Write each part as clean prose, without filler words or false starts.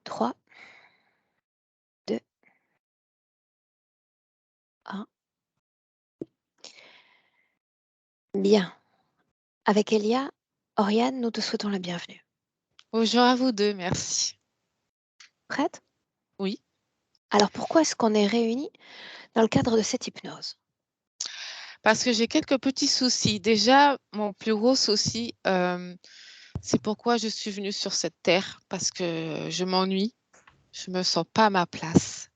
3, 2, 1. Bien. Avec Elia, Oriane, nous te souhaitons la bienvenue. Bonjour à vous deux, merci. Prête? Oui, Alors pourquoi est-ce qu'on est réunis dans le cadre de cette hypnose? parce que j'ai quelques petits soucis. Déjà, mon plus gros souci, c'est pourquoi je suis venue sur cette terre, parce que je m'ennuie, je me sens pas à ma place,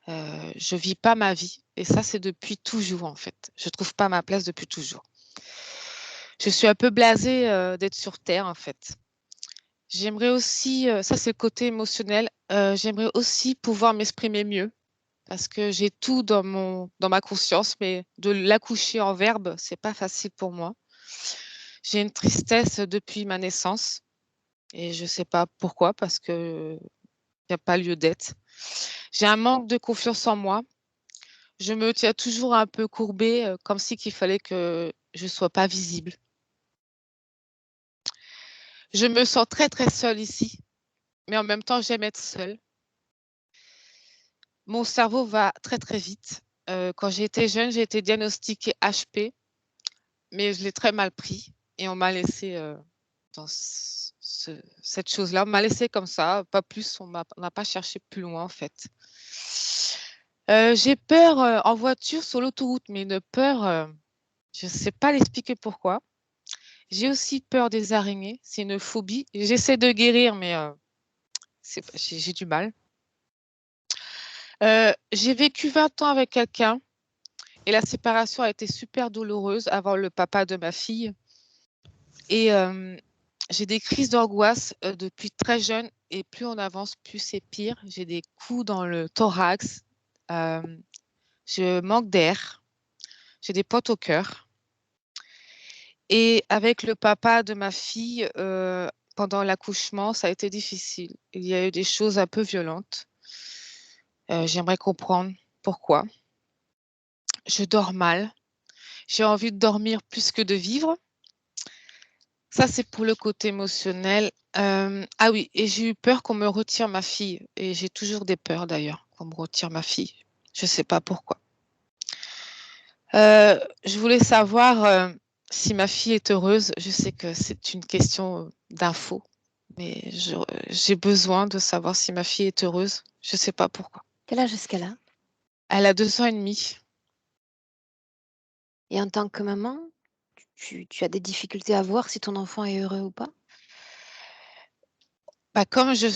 je vis pas ma vie. Et ça, c'est depuis toujours, en fait. Je trouve pas ma place depuis toujours. Je suis un peu blasée d'être sur terre, en fait. J'aimerais aussi, ça c'est le côté émotionnel, j'aimerais aussi pouvoir m'exprimer mieux. Parce que j'ai tout dans ma conscience, mais de l'accoucher en verbe, c'est pas facile pour moi. J'ai une tristesse depuis ma naissance et je sais pas pourquoi, parce que il n'y a pas lieu d'être. J'ai un manque de confiance en moi. Je me tiens toujours un peu courbée, comme si qu'il fallait que je sois pas visible. Je me sens très très seule ici, mais en même temps j'aime être seule. Mon cerveau va très très vite. Quand j'ai été jeune, j'ai été diagnostiquée HP, mais je l'ai très mal pris et on m'a laissé dans cette chose-là. On m'a laissé comme ça, pas plus, on n'a pas cherché plus loin en fait. J'ai peur en voiture sur l'autoroute, mais une peur, je ne sais pas l'expliquer pourquoi. J'ai aussi peur des araignées, c'est une phobie. J'essaie de guérir, mais j'ai du mal. J'ai vécu 20 ans avec quelqu'un et la séparation a été super douloureuse avant le papa de ma fille. Et j'ai des crises d'angoisse depuis très jeune et plus on avance, plus c'est pire. J'ai des coups dans le thorax, euh, je manque d'air, j'ai des potes au cœur. Et avec le papa de ma fille, pendant l'accouchement, ça a été difficile. Il y a eu des choses un peu violentes. J'aimerais comprendre pourquoi. Je dors mal. J'ai envie de dormir plus que de vivre. Ça, c'est pour le côté émotionnel. Ah oui, et j'ai eu peur qu'on me retire ma fille. Et j'ai toujours des peurs d'ailleurs, qu'on me retire ma fille. Je ne sais pas pourquoi. Je voulais savoir si ma fille est heureuse. Je sais que c'est une question d'info, mais j'ai besoin de savoir si ma fille est heureuse. Je ne sais pas pourquoi. Quel âge est-ce qu'elle a? Elle a 2 ans et demi. Et en tant que maman, tu as des difficultés à voir si ton enfant est heureux ou pas? Bah, comme je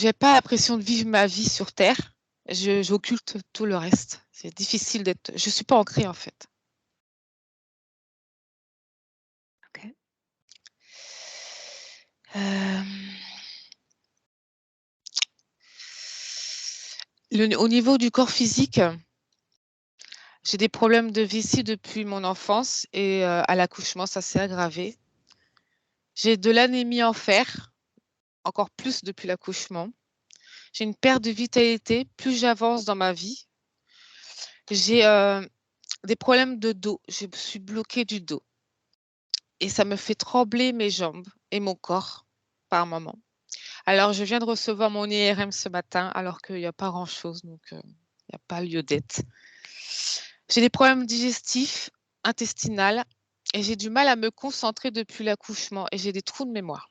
n'ai pas l'impression de vivre ma vie sur Terre, j'occulte tout le reste. C'est difficile d'être. Je ne suis pas ancrée en fait. Ok. Euh, au niveau du corps physique, j'ai des problèmes de vessie depuis mon enfance et à l'accouchement, ça s'est aggravé. J'ai de l'anémie en fer, encore plus depuis l'accouchement. J'ai une perte de vitalité plus j'avance dans ma vie. J'ai des problèmes de dos. Je suis bloquée du dos et ça me fait trembler mes jambes et mon corps par moments. Alors, je viens de recevoir mon IRM ce matin alors qu'il n'y a pas grand-chose, donc il n'y a pas lieu d'être. J'ai des problèmes digestifs, intestinaux et j'ai du mal à me concentrer depuis l'accouchement et j'ai des trous de mémoire.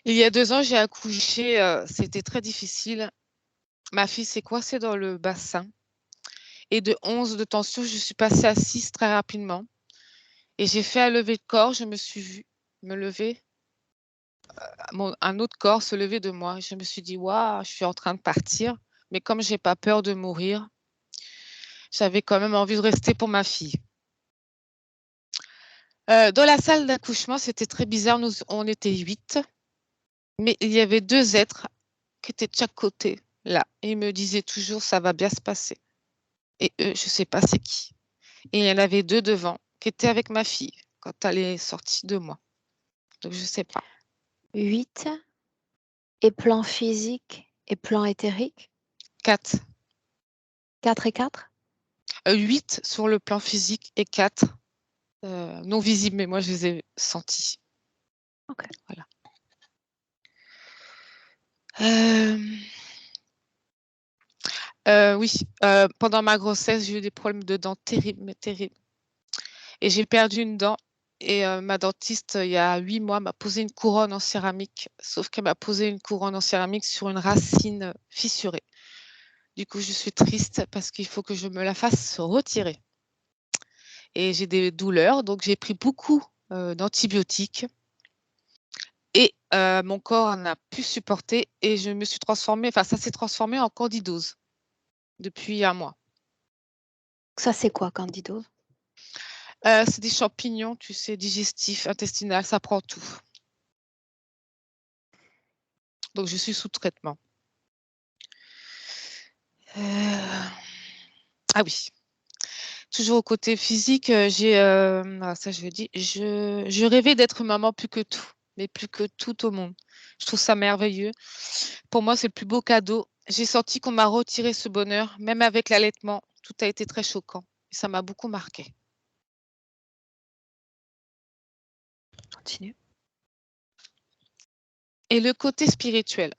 Il y a 2 ans, j'ai accouché, c'était très difficile. Ma fille s'est coincée dans le bassin et de 11 de tension, je suis passée à 6 très rapidement et j'ai fait un lever de corps, je me suis vue me lever, un autre corps se lever de moi. Je me suis dit, waouh, je suis en train de partir, mais comme j'ai pas peur de mourir, j'avais quand même envie de rester pour ma fille. Dans la salle d'accouchement, c'était très bizarre. On était 8, mais il y avait 2 êtres qui étaient de chaque côté, là. Et ils me disaient toujours, ça va bien se passer. Et eux, je ne sais pas c'est qui. Et il y en avait 2 devant qui étaient avec ma fille quand elle est sortie de moi. Donc, je ne sais pas. 8 et plan physique et plan éthérique? 4. 4 et 4? 8 sur le plan physique et 4 non visibles, mais moi, je les ai sentis. Ok. Voilà. Oui, pendant ma grossesse, j'ai eu des problèmes de dents terribles, mais terribles. Et j'ai perdu une dent. Et ma dentiste, il y a 8 mois, m'a posé une couronne en céramique. Sauf qu'elle m'a posé une couronne en céramique sur une racine fissurée. Du coup, je suis triste parce qu'il faut que je me la fasse retirer. Et j'ai des douleurs, donc j'ai pris beaucoup d'antibiotiques. Et mon corps n'a pu supporter et je me suis transformée, enfin ça s'est transformé en candidose depuis un mois. Ça, c'est quoi, candidose? C'est des champignons, tu sais, digestifs, intestinaux, ça prend tout. Donc je suis sous traitement. Ah oui, toujours au côté physique, ça je le dis, je rêvais d'être maman plus que tout, mais plus que tout au monde. Je trouve ça merveilleux. Pour moi, c'est le plus beau cadeau. J'ai senti qu'on m'a retiré ce bonheur, même avec l'allaitement. Tout a été très choquant. Et ça m'a beaucoup marqué. Continue. Et le côté spirituel.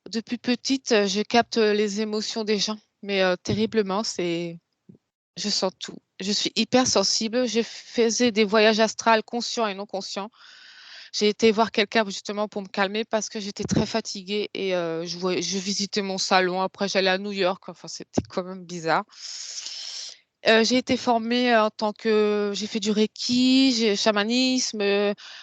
Depuis petite, je capte les émotions des gens, mais terriblement, je sens tout. Je suis hyper sensible. Je faisais des voyages astrales conscients et non conscients. J'ai été voir quelqu'un justement pour me calmer parce que j'étais très fatiguée et je visitais mon salon. Après, j'allais à New York. Enfin, c'était quand même bizarre. J'ai été formée en tant que j'ai fait du reiki, j'ai chamanisme,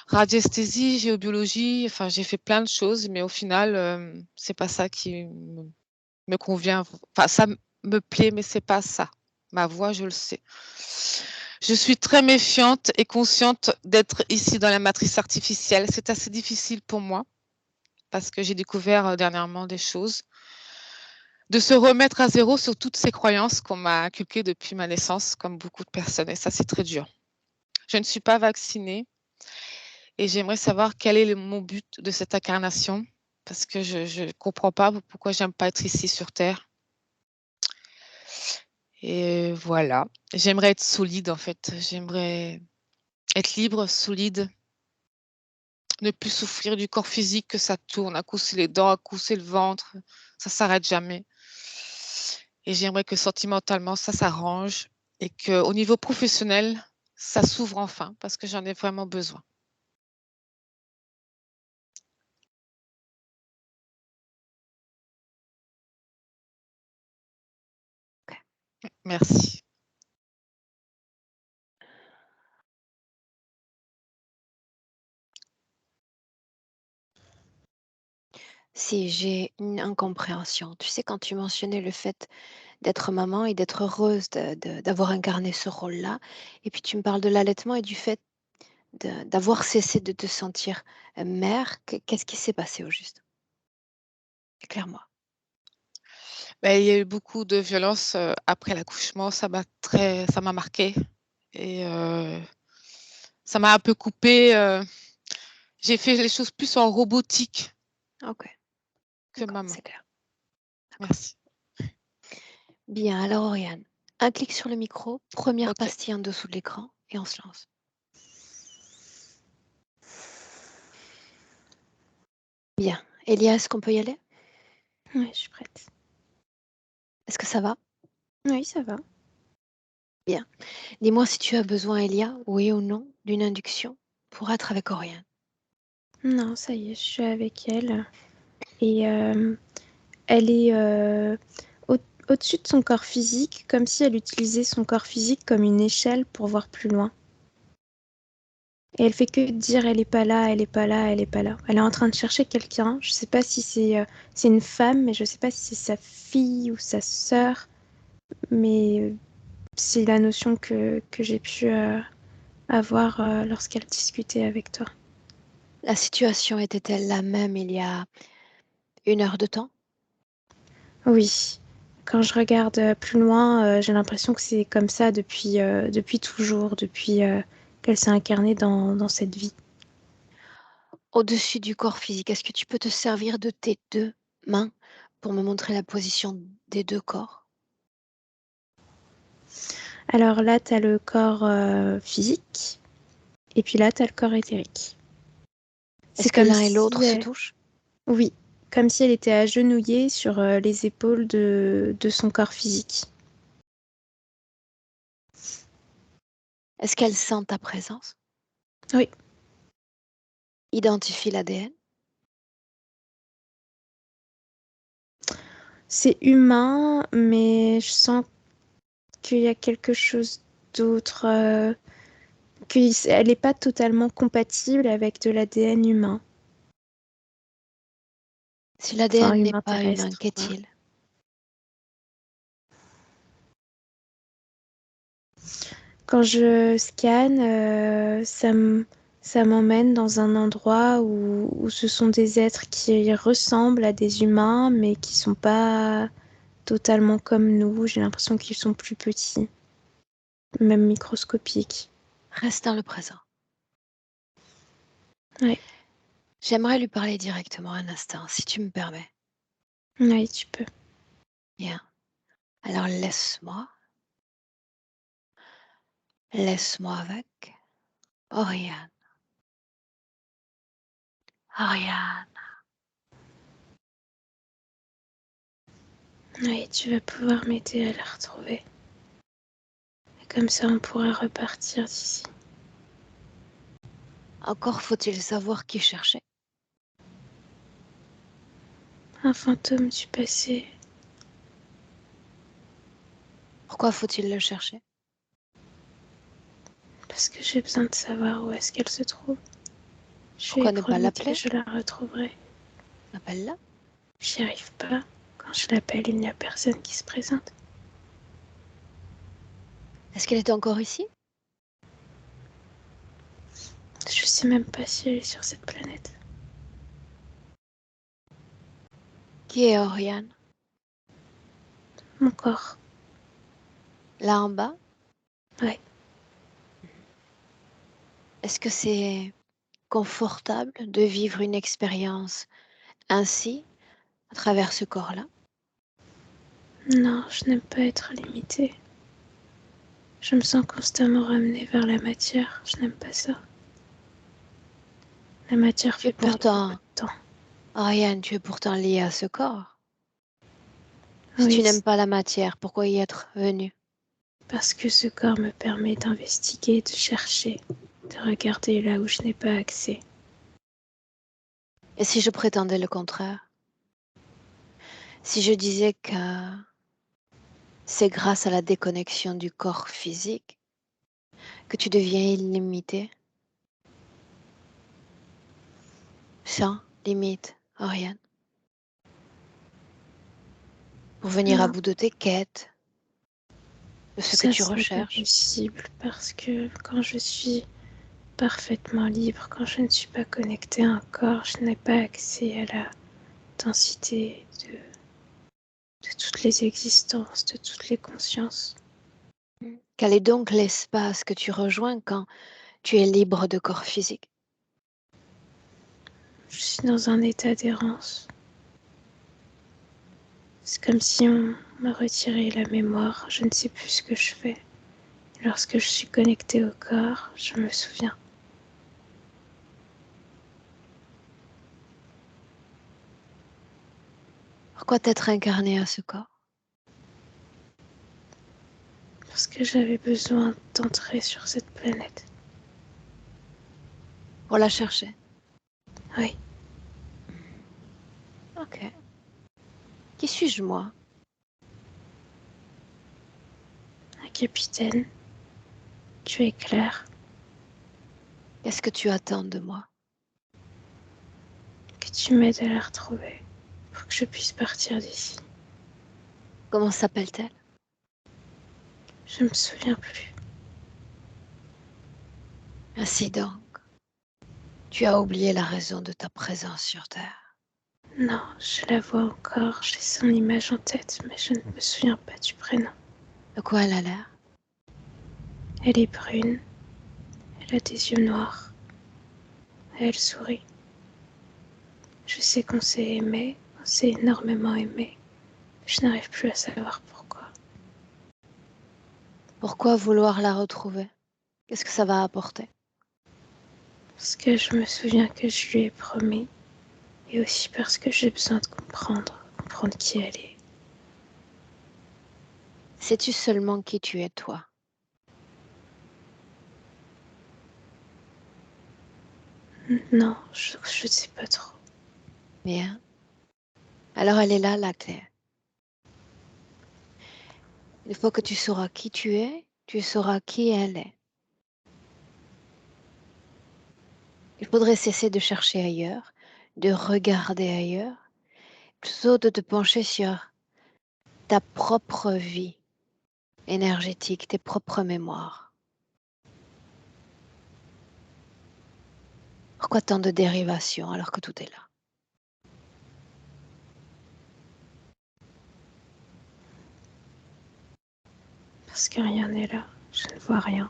radiesthésie, géobiologie. Enfin, j'ai fait plein de choses, mais au final, c'est pas ça qui me convient. Enfin, ça me plaît, mais c'est pas ça. Ma voix, je le sais. Je suis très méfiante et consciente d'être ici dans la matrice artificielle. C'est assez difficile pour moi parce que j'ai découvert dernièrement des choses. De se remettre à zéro sur toutes ces croyances qu'on m'a inculquées depuis ma naissance, comme beaucoup de personnes. Et ça, c'est très dur. Je ne suis pas vaccinée et j'aimerais savoir quel est mon but de cette incarnation parce que je ne comprends pas pourquoi j'aime pas être ici sur Terre. Et voilà. J'aimerais être solide en fait. J'aimerais être libre, solide, ne plus souffrir du corps physique, que ça tourne, à coup c'est les dents, à coup c'est le ventre, ça s'arrête jamais. Et j'aimerais que sentimentalement ça s'arrange et qu'au niveau professionnel, ça s'ouvre enfin parce que j'en ai vraiment besoin. Ok. Merci. Si j'ai une incompréhension, tu sais, quand tu mentionnais le fait d'être maman et d'être heureuse d'avoir incarné ce rôle-là, et puis tu me parles de l'allaitement et du fait d'avoir cessé de te sentir mère, qu'est-ce qui s'est passé au juste? Éclaire-moi. Ben, il y a eu beaucoup de violence après l'accouchement, ça m'a marqué et ça m'a un peu coupé. J'ai fait les choses plus en robotique Ok, que d'accord, maman. c'est clair. D'accord. Merci. Bien, alors Oriane, un clic sur le micro, première Ok. pastille en dessous de l'écran et on se lance. Bien. Elias, est-ce qu'on peut y aller? Ouais, je suis prête. Est-ce que ça va? Oui, ça va. Bien. Dis-moi si tu as besoin, Elia, oui ou non, d'une induction pour être avec Oriane. Non, ça y est, je suis avec elle. Et elle est au- au-dessus de son corps physique, comme si elle utilisait son corps physique comme une échelle pour voir plus loin. Et elle fait que dire elle est pas là, elle est pas là, elle est pas là. Elle est en train de chercher quelqu'un. Je sais pas si c'est une femme, mais je sais pas si c'est sa fille ou sa sœur. Mais c'est la notion que j'ai pu avoir lorsqu'elle discutait avec toi. La situation était-elle la même il y a 1 heure de temps? Oui. Quand je regarde plus loin, j'ai l'impression que c'est comme ça depuis toujours, depuis qu'elle s'est incarnée dans cette vie. Au-dessus du corps physique, est-ce que tu peux te servir de tes 2 mains pour me montrer la position des 2 corps? Alors là, tu as le corps physique, et puis là, tu as le corps éthérique. C'est Est-ce que comme l'un et l'autre si, se touchent? oui, comme si elle était agenouillée sur les épaules de son corps physique. Est-ce qu'elle sent ta présence? Oui. Identifie l'ADN? C'est humain, mais je sens qu'il y a quelque chose d'autre, qu'elle n'est pas totalement compatible avec de l'ADN humain. Si Enfin, l'ADN n'est humain pas humain, terrestre. qu'est-il? Quand je scanne, ça m'emmène dans un endroit où ce sont des êtres qui ressemblent à des humains, mais qui sont pas totalement comme nous. J'ai l'impression qu'ils sont plus petits, même microscopiques. Reste dans le présent. Oui, J'aimerais lui parler directement un instant, si tu me permets. oui, tu peux. Bien. Alors laisse-moi avec Oriane. Oriane. Oui, tu vas pouvoir m'aider à la retrouver. Et comme ça, on pourra repartir d'ici. Encore faut-il savoir qui cherchait. Un fantôme du passé. Pourquoi faut-il le chercher? Parce que j'ai besoin de savoir où est-ce qu'elle se trouve. Je lui ai Pourquoi ne pas promis que l'appeler? je la retrouverai. Appelle-la. J'y arrive pas. Quand je l'appelle, il n'y a personne qui se présente. Est-ce qu'elle est encore ici? Je sais même pas si elle est sur cette planète. Qui est Oriane? Mon corps. Là en bas? Ouais. Est-ce que c'est confortable de vivre une expérience ainsi, à travers ce corps-là? Non, je n'aime pas être limitée. Je me sens constamment ramenée vers la matière. Je n'aime pas ça. La matière Tu es fait perdre beaucoup pourtant, de temps. Oriane, tu es pourtant liée à ce corps. Si tu Oui, n'aimes pas la matière, pourquoi y être venu? parce que ce corps me permet d'investiguer, de chercher, de regarder là où je n'ai pas accès. Et si je prétendais le contraire? Si je disais que c'est grâce à la déconnexion du corps physique que tu deviens illimité, sans limite, Oriane, pour venir à Non, bout de tes quêtes, de ce que ça tu ce n'est pas recherches. possible parce que quand je suis parfaitement libre, quand je ne suis pas connectée à un corps, je n'ai pas accès à la densité de toutes les existences, de toutes les consciences. Quel est donc l'espace que tu rejoins quand tu es libre de corps physique? Je suis dans un état d'errance. C'est comme si on me retirait la mémoire. Je ne sais plus ce que je fais. Lorsque je suis connectée au corps, je me souviens. Pourquoi t'être incarné à ce corps? Parce que j'avais besoin d'entrer sur cette planète. Pour la chercher. Oui, Ok. Qui suis-je moi? un capitaine. Tu es clair. Qu'est-ce que tu attends de moi? Que tu m'aides à la retrouver pour que je puisse partir d'ici. Comment s'appelle-t-elle? Je me souviens plus. Ainsi donc, tu as oublié la raison de ta présence sur Terre. Non, je la vois encore. J'ai son image en tête, mais je ne me souviens pas du prénom. De quoi elle a l'air? Elle est brune. Elle a des yeux noirs. Et elle sourit. Je sais qu'on s'est aimé. On s'est énormément aimé. Je n'arrive plus à savoir pourquoi. Pourquoi vouloir la retrouver? Qu'est-ce que ça va apporter? Parce que je me souviens que je lui ai promis Et aussi parce que j'ai besoin de comprendre qui elle est. Sais-tu seulement qui tu es, toi? Non, je ne sais pas trop. Bien. Alors elle est là, la clé. Une fois que tu sauras qui tu es, tu sauras qui elle est. Il faudrait cesser de chercher ailleurs, de regarder ailleurs, plutôt de te pencher sur ta propre vie énergétique, tes propres mémoires. Pourquoi tant de dérivations alors que tout est là? Parce que rien n'est là. Je ne vois rien.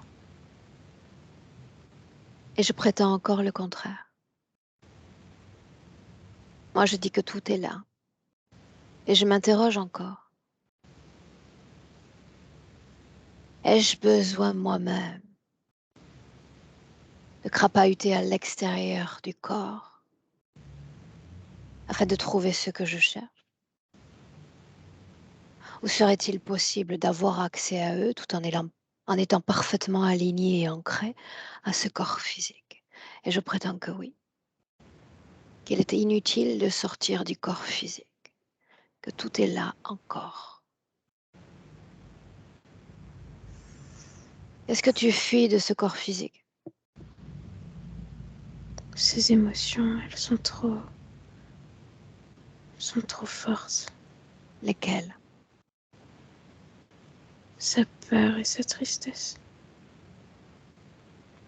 Et je prétends encore le contraire. Moi, je dis que tout est là. Et je m'interroge encore. Ai-je besoin moi-même de crapahuter à l'extérieur du corps afin de trouver ce que je cherche? Ou serait-il possible d'avoir accès à eux tout en étant parfaitement aligné et ancré à ce corps physique? Et je prétends que oui, qu'il était inutile de sortir du corps physique, que tout est là encore. Est-ce que tu fuis de ce corps physique? Ces émotions, elles sont trop fortes. Lesquelles? Sa peur et sa tristesse.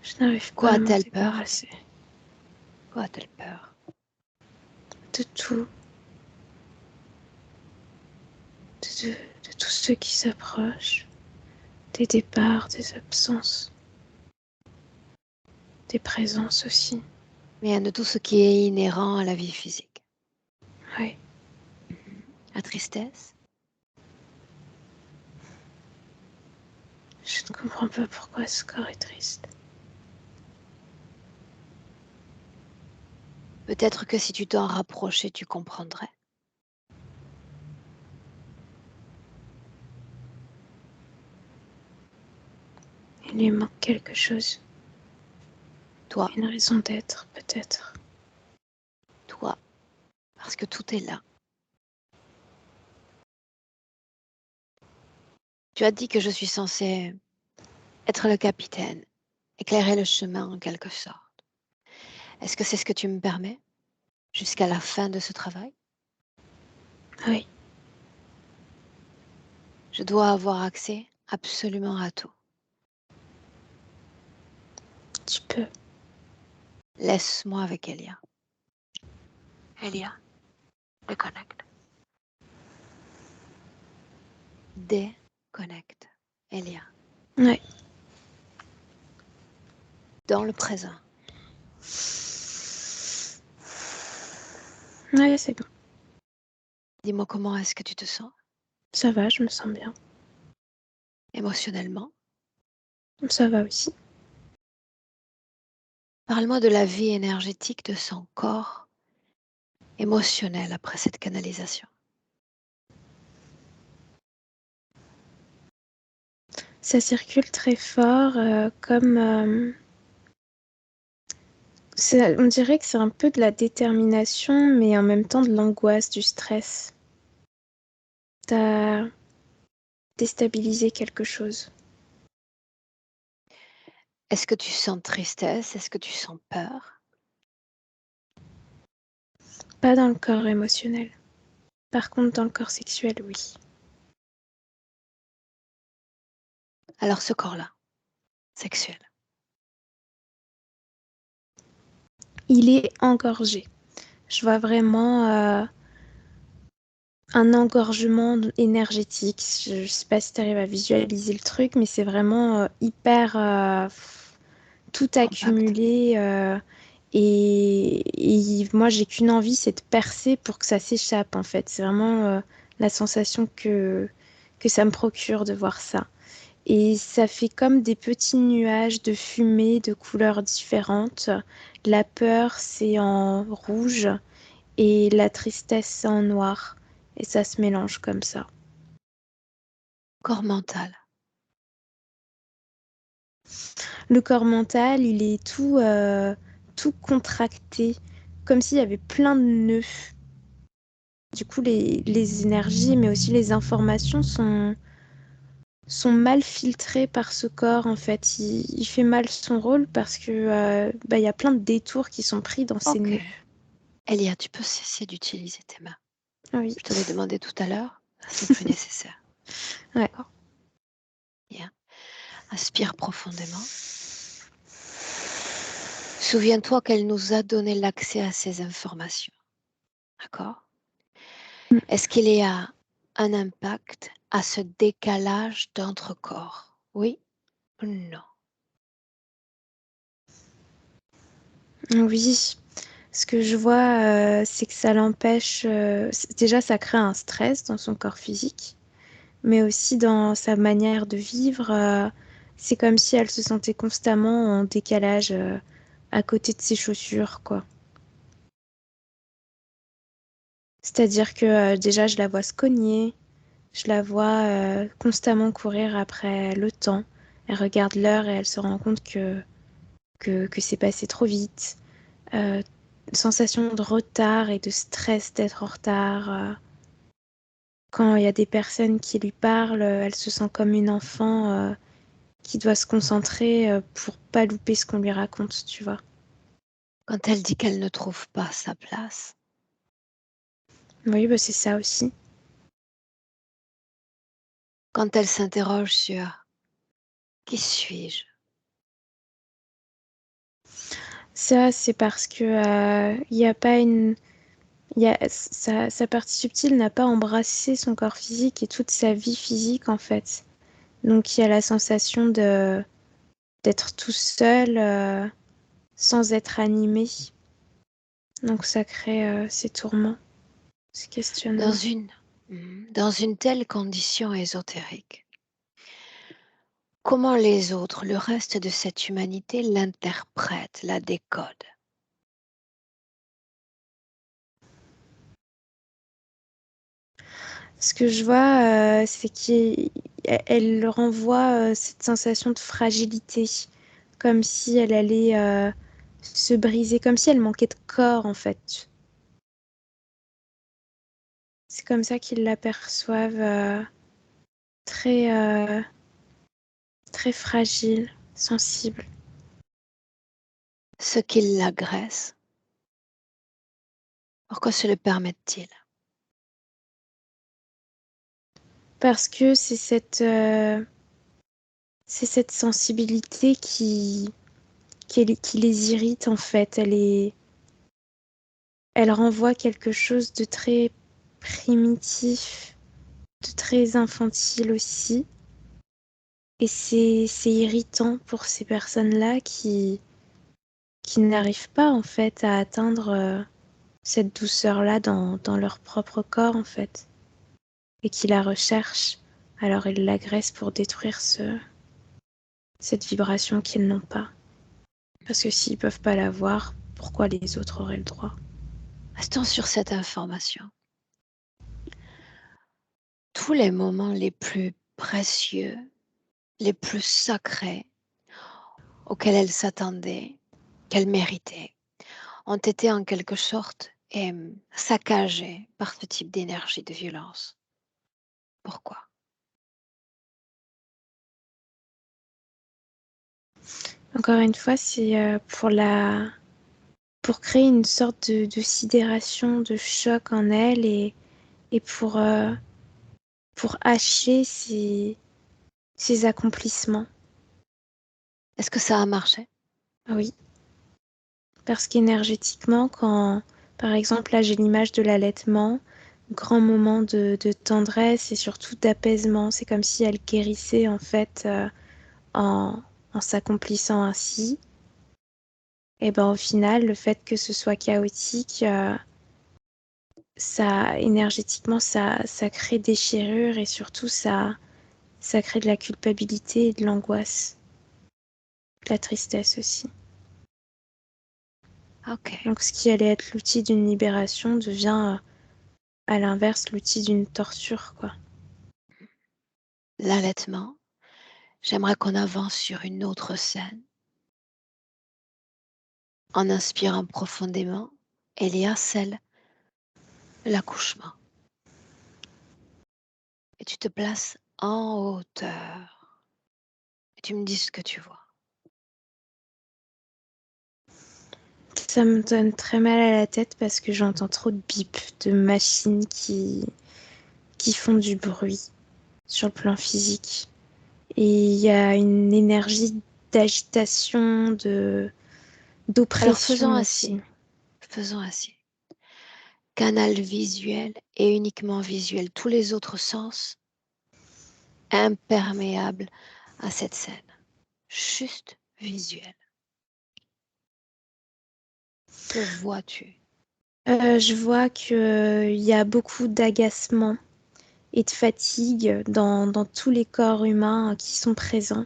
Je n'arrive Quoi pas à m'en a-t-elle peur? débarrasser. Quoi a-t-elle peur? De tout. De tout ce qui s'approche. Des départs, des absences. Des présences aussi. Bien, de tout ce qui est inhérent à la vie physique. Oui. La tristesse? Je ne comprends pas pourquoi ce corps est triste. Peut-être que si tu t'en rapprochais, tu comprendrais. Il lui manque quelque chose. Toi, Une raison d'être, peut-être. toi, parce que tout est là. Tu as dit que je suis censée être le capitaine, éclairer le chemin en quelque sorte. Est-ce que c'est ce que tu me permets jusqu'à la fin de ce travail? Oui, Je dois avoir accès absolument à tout. tu peux. Laisse-moi avec Elia. Elia, déconnecte. Déconnecte. Elia, Oui. dans le présent. Oui, c'est bon. Dis-moi comment est-ce que tu te sens Ça va, je me sens bien. émotionnellement. Ça va aussi. Parle-moi de la vie énergétique de son corps émotionnel après cette canalisation. Ça circule très fort, comme... on dirait que c'est un peu de la détermination, mais en même temps de l'angoisse, du stress. T'as déstabilisé quelque chose. Est-ce que tu sens tristesse? Est-ce que tu sens peur? Pas dans le corps émotionnel. Par contre, dans le corps sexuel, oui. Alors ce corps-là, sexuel. Il est engorgé. Je vois vraiment un engorgement énergétique. Je sais pas si tu arrives à visualiser le truc, mais c'est vraiment hyper tout Compact. accumulé. Et moi, j'ai qu'une envie, c'est de percer pour que ça s'échappe, en fait. C'est vraiment la sensation que ça me procure de voir ça. Et ça fait comme des petits nuages de fumée de couleurs différentes. La peur, c'est en rouge. et la tristesse c'est en noir. Et ça se mélange comme ça. Corps mental. Le corps mental, il est tout contracté, comme s'il y avait plein de nœuds. Du coup, les énergies, mais aussi les informations sont mal filtrées par ce corps, en fait. Il fait mal son rôle parce que il y a plein de détours qui sont pris dans ces Ok. nœuds. Elia, tu peux cesser d'utiliser tes mains. Oui. Je te l'ai demandé tout à l'heure, ce n'est plus nécessaire. Ouais. D'accord. Bien. Inspire profondément. Souviens-toi qu'elle nous a donné l'accès à ces informations. D'accord? Est-ce qu'il y a un impact à ce décalage d'entre corps? Oui ou non? Oui. Ce que je vois, c'est que ça l'empêche. Déjà, ça crée un stress dans son corps physique, mais aussi dans sa manière de vivre. C'est comme si elle se sentait constamment en décalage à côté de ses chaussures, quoi. C'est-à-dire que déjà, je la vois se cogner, je la vois constamment courir après le temps. Elle regarde l'heure et elle se rend compte que c'est passé trop vite. Euh, Sensation de retard et de stress d'être en retard. Quand il y a des personnes qui lui parlent, elle se sent comme une enfant qui doit se concentrer pour pas louper ce qu'on lui raconte, tu vois. Quand elle dit qu'elle ne trouve pas sa place, Oui, bah, c'est ça aussi. quand elle s'interroge sur qui suis-je? Ça, c'est parce que il y a pas une, sa partie subtile n'a pas embrassé son corps physique et toute sa vie physique en fait. Donc il y a la sensation de d'être tout seul sans être animé. Donc ça crée ces tourments, ces Dans questionnements. une telle condition ésotérique, comment les autres, le reste de cette humanité l'interprètent, la décodent? Ce que je vois, c'est qu'elle renvoie cette sensation de fragilité, comme si elle allait se briser, comme si elle manquait de corps en fait. C'est comme ça qu'ils l'aperçoivent, très, très fragile, sensible. Ce qui l'agresse, pourquoi se le permettent-ils? Parce que c'est cette sensibilité qui les irrite en fait. Elle renvoie quelque chose de très primitif, de très infantile aussi. Et c'est irritant pour ces personnes-là qui n'arrivent pas en fait à atteindre cette douceur-là dans leur propre corps en fait. Et qui la recherchent. Alors ils l'agressent pour détruire cette vibration qu'ils n'ont pas. Parce que s'ils peuvent pas l'avoir, pourquoi les autres auraient le droit? Restons sur cette information. Tous les moments les plus précieux, les plus sacrés auxquels elle s'attendait, qu'elle méritait, ont été en quelque sorte saccagés par ce type d'énergie de violence. Pourquoi? Encore une fois, c'est pour créer une sorte de sidération, de choc en elle et pour hacher ses accomplissements. Est-ce que ça a marché? Ah oui, parce qu'énergétiquement, quand, par exemple, là j'ai l'image de l'allaitement, grand moment de tendresse et surtout d'apaisement, c'est comme si elle guérissait en fait en, en s'accomplissant ainsi. Et ben au final, le fait que ce soit chaotique, ça énergétiquement, ça crée déchirure et surtout ça crée de la culpabilité et de l'angoisse, de la tristesse aussi. Ok. Donc ce qui allait être l'outil d'une libération devient à l'inverse l'outil d'une torture, quoi. L'allaitement, j'aimerais qu'on avance sur une autre scène. En inspirant profondément, il y a celle de l'accouchement. Et tu te places en hauteur. Et tu me dis ce que tu vois. Ça me donne très mal à la tête parce que j'entends trop de bip, de machines qui font du bruit sur le plan physique. Et il y a une énergie d'agitation, Alors faisons d'oppression ainsi. aussi. Faisons ainsi. Canal visuel et uniquement visuel. Tous les autres sens imperméables à cette scène. Juste visuel. Que vois-tu? Je vois qu'il y a beaucoup d'agacement et de fatigue dans tous les corps humains qui sont présents.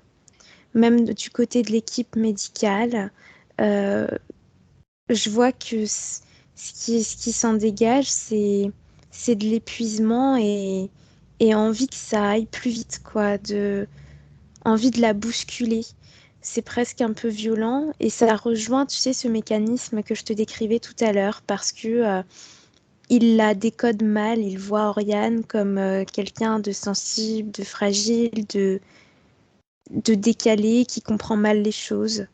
Même du côté de l'équipe médicale, euh, je vois que ce qui s'en dégage, c'est de l'épuisement et envie que ça aille plus vite, quoi, envie de la bousculer. C'est presque un peu violent et ça rejoint, tu sais, ce mécanisme que je te décrivais tout à l'heure parce que il la décode mal, il voit Oriane comme quelqu'un de sensible, de fragile, de décalé, qui comprend mal les choses,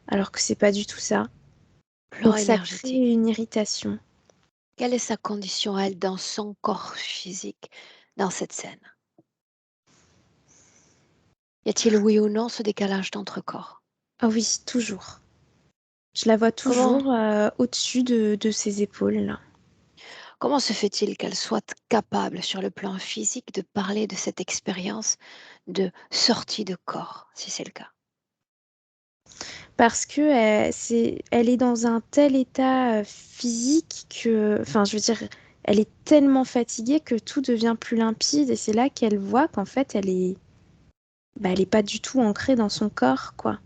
alors que c'est pas du tout ça. Plan Donc ça crée énergétique. une irritation. Quelle est sa condition, elle, dans son corps physique, dans cette scène? Y a-t-il oui ou non ce décalage d'entre corps? Ah oui, toujours. Je la vois Comment, toujours au-dessus de ses épaules, là. comment se fait-il qu'elle soit capable, sur le plan physique, de parler de cette expérience de sortie de corps, si c'est le cas? Parce que elle est dans un tel état physique que, enfin, je veux dire, elle est tellement fatiguée que tout devient plus limpide et c'est là qu'elle voit qu'en fait, elle est pas du tout ancrée dans son corps, quoi.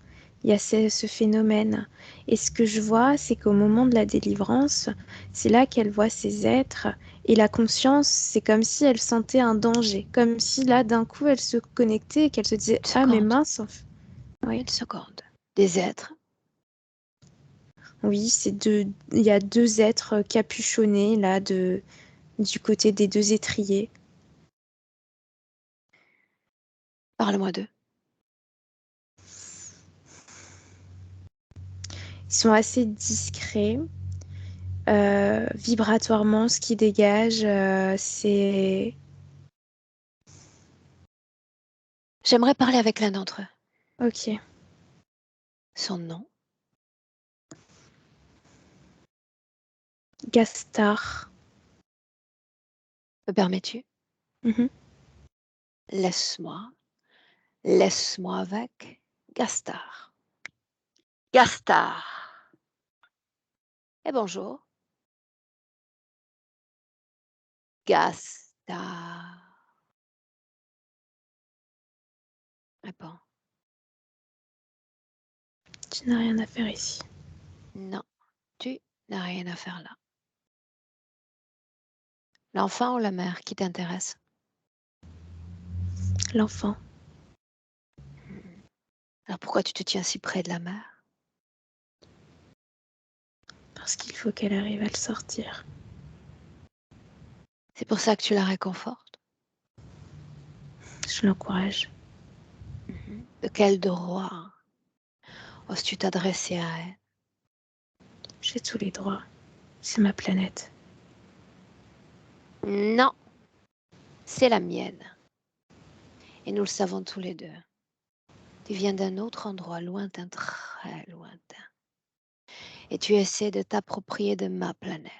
Il y a ce phénomène. Et ce que je vois, c'est qu'au moment de la délivrance, c'est là qu'elle voit ses êtres. Et la conscience, c'est comme si elle sentait un danger. Comme si là, d'un coup, elle se connectait et qu'elle se disait, Une ah, mais seconde, mince. Oui, une seconde. Des êtres. oui, il y a deux êtres capuchonnés, là, du côté des deux étriers. Parle-moi d'eux. Ils sont assez discrets. Vibratoirement, ce qui dégage, c'est... J'aimerais parler avec l'un d'entre eux. Ok. Son nom, Gastar. me permets-tu? Mhm. Laisse-moi, laisse-moi avec Gastar. Gastar. Et bonjour. Gastar. Réponds. Tu n'as rien à faire ici. Non, tu n'as rien à faire là. L'enfant ou la mère qui t'intéresse? L'enfant. Hmm. Alors pourquoi tu te tiens si près de la mère? Parce qu'il faut qu'elle arrive à le sortir. C'est pour ça que tu la réconfortes? Je l'encourage. Mhm. De quel droit oses-tu t'adresser à elle? J'ai tous les droits. C'est ma planète. Non, c'est la mienne. Et nous le savons tous les deux. Tu viens d'un autre endroit, lointain, très lointain. Et tu essaies de t'approprier de ma planète.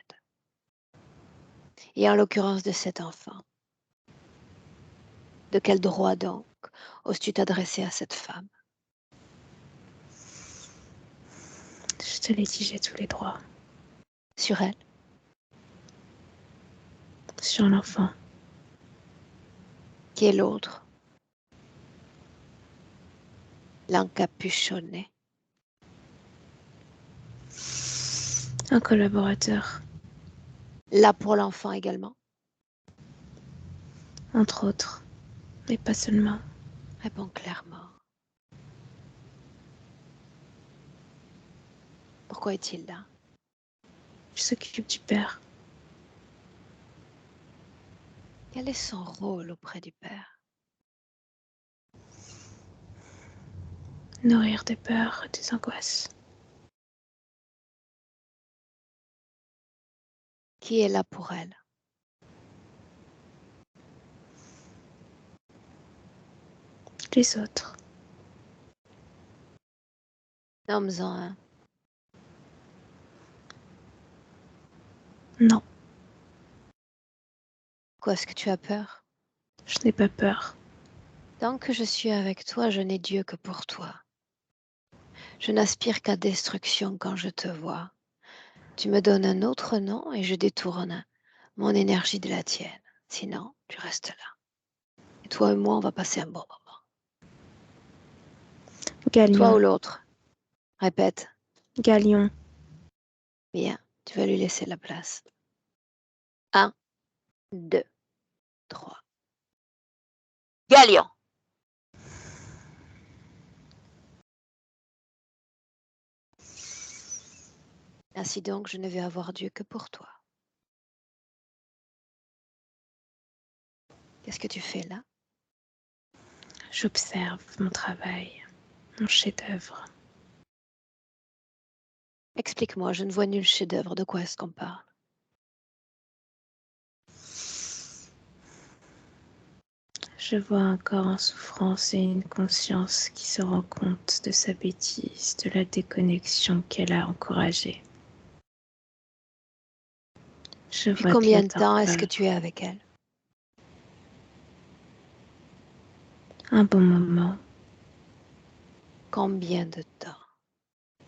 Et en l'occurrence de cet enfant. De quel droit donc oses-tu t'adresser à cette femme? Je te l'ai dit, j'ai tous les droits. Sur elle? Sur l'enfant. Qui est l'autre? L'encapuchonné. Un collaborateur, Là pour l'enfant également? entre autres, mais pas seulement. Réponds clairement. Pourquoi est-il là? Il s'occupe du père. Quel est son rôle auprès du père? Nourrir des peurs, des angoisses. Qui est là pour elle? Les autres. Nomme-en un. Non, Quoi, est-ce que tu as peur? je n'ai pas peur. Tant que je suis avec toi, je n'ai Dieu que pour toi. Je n'aspire qu'à destruction quand je te vois. Tu me donnes un autre nom et je détourne mon énergie de la tienne. Sinon, tu restes là. Et toi et moi, on va passer un bon moment. Toi ou Galion, l'autre? Répète. Galion, Bien, tu vas lui laisser la place. 1, 2, 3. Galion! Ainsi donc, je ne vais avoir Dieu que pour toi. Qu'est-ce que tu fais là? j'observe mon travail, mon chef-d'œuvre. Explique-moi, je ne vois nul chef-d'œuvre. De quoi est-ce qu'on parle? Je vois un corps en souffrance et une conscience qui se rend compte de sa bêtise, de la déconnexion qu'elle a encouragée. Je Depuis vois de combien la de temps est-ce que torpeur. tu es avec elle? Un bon moment, Combien de temps?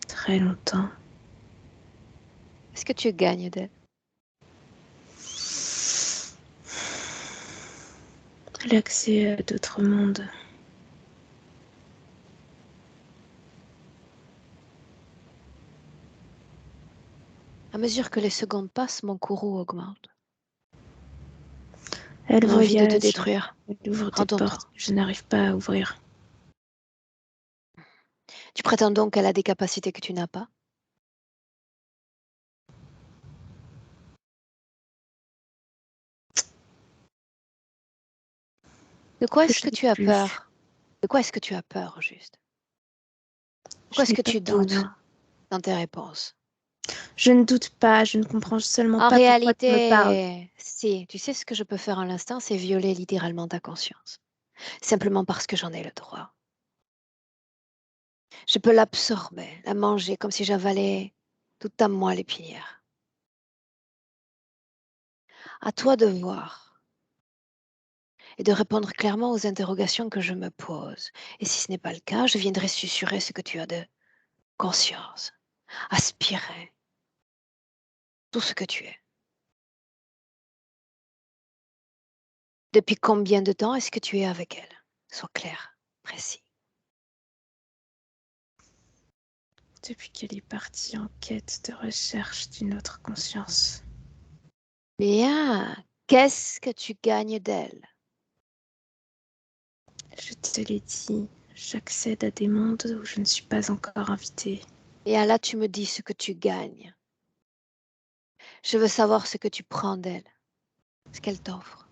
très longtemps. Est-ce que tu gagnes d'elle? L'accès à d'autres mondes. À mesure que les secondes passent, mon courroux augmente. Elle Mon envie de te voyage, détruire. elle ouvre des Rends-toi. portes que je n'arrive pas à ouvrir. Tu prétends donc qu'elle a des capacités que tu n'as pas? De quoi Que est-ce je que n'ai tu as plus. peur? De quoi est-ce que tu as peur, au juste? Je Pourquoi est-ce n'ai que pas tu de doutes rien. dans tes réponses? Je ne doute pas, je ne comprends seulement En pas pourquoi tu me parles. réalité, si, tu sais ce que je peux faire à l'instant, c'est violer littéralement ta conscience. Simplement parce que j'en ai le droit. Je peux l'absorber, la manger comme si j'avalais toute ta moelle épinière. À toi de voir et de répondre clairement aux interrogations que je me pose. Et si ce n'est pas le cas, je viendrai susurrer ce que tu as de conscience, aspirer tout ce que tu es. Depuis combien de temps est-ce que tu es avec elle? Sois clair, précis. Depuis qu'elle est partie en quête de recherche d'une autre conscience. Bien, qu'est-ce que tu gagnes d'elle? Je te l'ai dit, j'accède à des mondes où je ne suis pas encore invitée. Et là, tu me dis ce que tu gagnes. Je veux savoir ce que tu prends d'elle, ce qu'elle t'offre.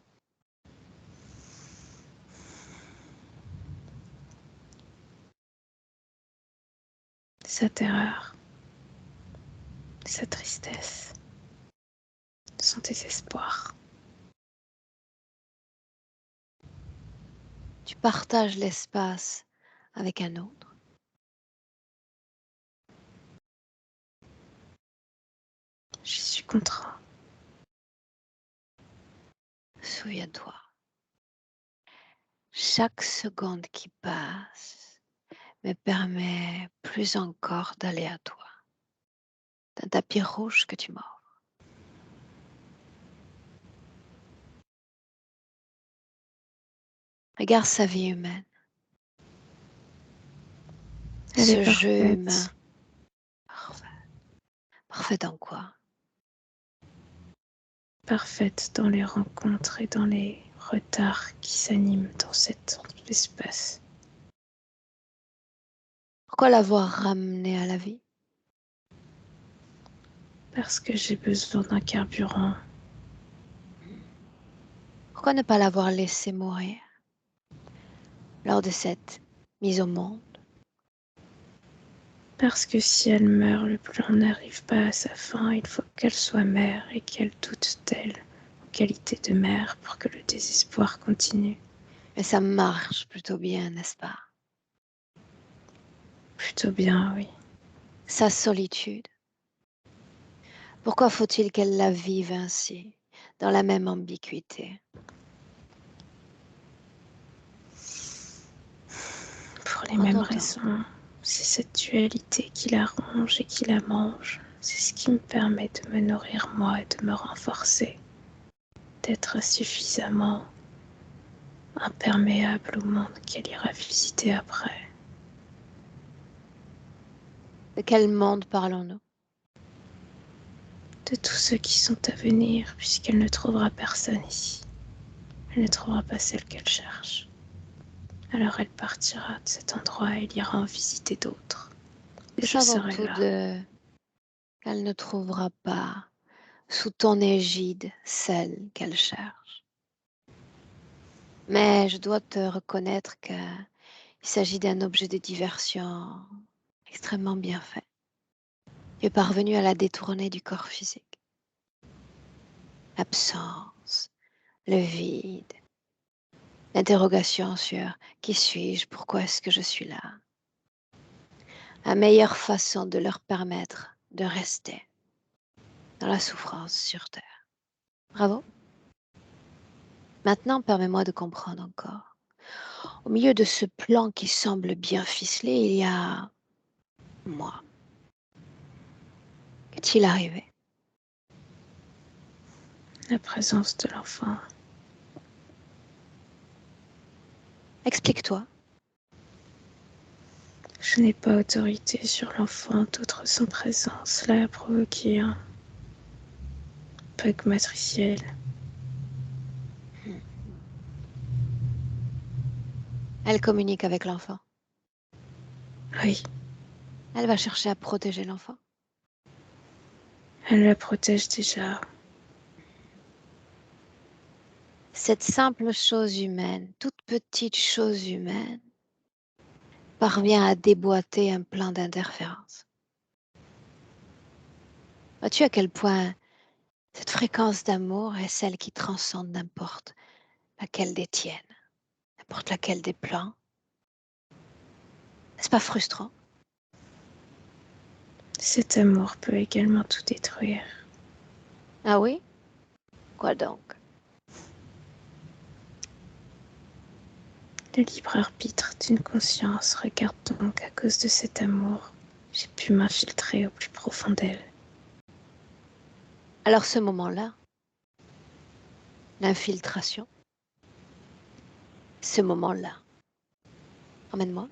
Sa terreur, sa tristesse, son désespoir. Tu partages l'espace avec un autre. Je suis contraint. Souviens-toi, chaque seconde qui passe me permet plus encore d'aller à toi, d'un tapis rouge que tu m'offres. Regarde sa vie humaine, Elle est ce jeu humain. parfaite. Parfait, Parfaite en quoi? Parfaite dans les rencontres et dans les retards qui s'animent dans cet espace. Pourquoi l'avoir ramenée à la vie? Parce que j'ai besoin d'un carburant. Pourquoi ne pas l'avoir laissée mourir lors de cette mise au monde? Parce que si elle meurt, le plan n'arrive pas à sa fin. Il faut qu'elle soit mère et qu'elle doute d'elle en qualité de mère pour que le désespoir continue. Mais ça marche plutôt bien, n'est-ce pas? Plutôt bien, oui. Sa solitude. Pourquoi faut-il qu'elle la vive ainsi, dans la même ambiguïté? Pour les Prends mêmes ton temps. raisons. C'est cette dualité qui la ronge et qui la mange. C'est ce qui me permet de me nourrir moi et de me renforcer. D'être suffisamment imperméable au monde qu'elle ira visiter après. De quel monde parlons-nous? De tous ceux qui sont à venir, puisqu'elle ne trouvera personne ici. Elle ne trouvera pas celle qu'elle cherche. Alors elle partira de cet endroit et elle ira en visiter d'autres. Et Nous je savons serai tous là. qu'elle ne trouvera pas sous ton égide celle qu'elle cherche. Mais je dois te reconnaître qu'il s'agit d'un objet de diversion extrêmement bien fait. Tu es parvenu à la détourner du corps physique. L'absence, le vide, l'interrogation sur qui suis-je, pourquoi est-ce que je suis là. La meilleure façon de leur permettre de rester dans la souffrance sur Terre. Bravo. Maintenant, permets-moi de comprendre encore. Au milieu de ce plan qui semble bien ficelé, il y a moi. Qu'est-il arrivé? La présence de l'enfant. Explique-toi. Je n'ai pas autorité sur l'enfant, d'autres sans présence. Cela a provoqué un bug matriciel. Elle communique avec l'enfant. Oui, Elle va chercher à protéger l'enfant. elle la protège déjà. Cette simple chose humaine, toute petite chose humaine, parvient à déboîter un plan d'interférence. Vois-tu à quel point cette fréquence d'amour est celle qui transcende n'importe laquelle des tiennes, n'importe laquelle des plans? N'est-ce pas frustrant? Cet amour peut également tout détruire. Ah oui? Quoi donc? Le libre arbitre d'une conscience regarde donc à cause de cet amour. J'ai pu m'infiltrer au plus profond d'elle. Alors ce moment-là, l'infiltration, ce moment-là, emmène-moi.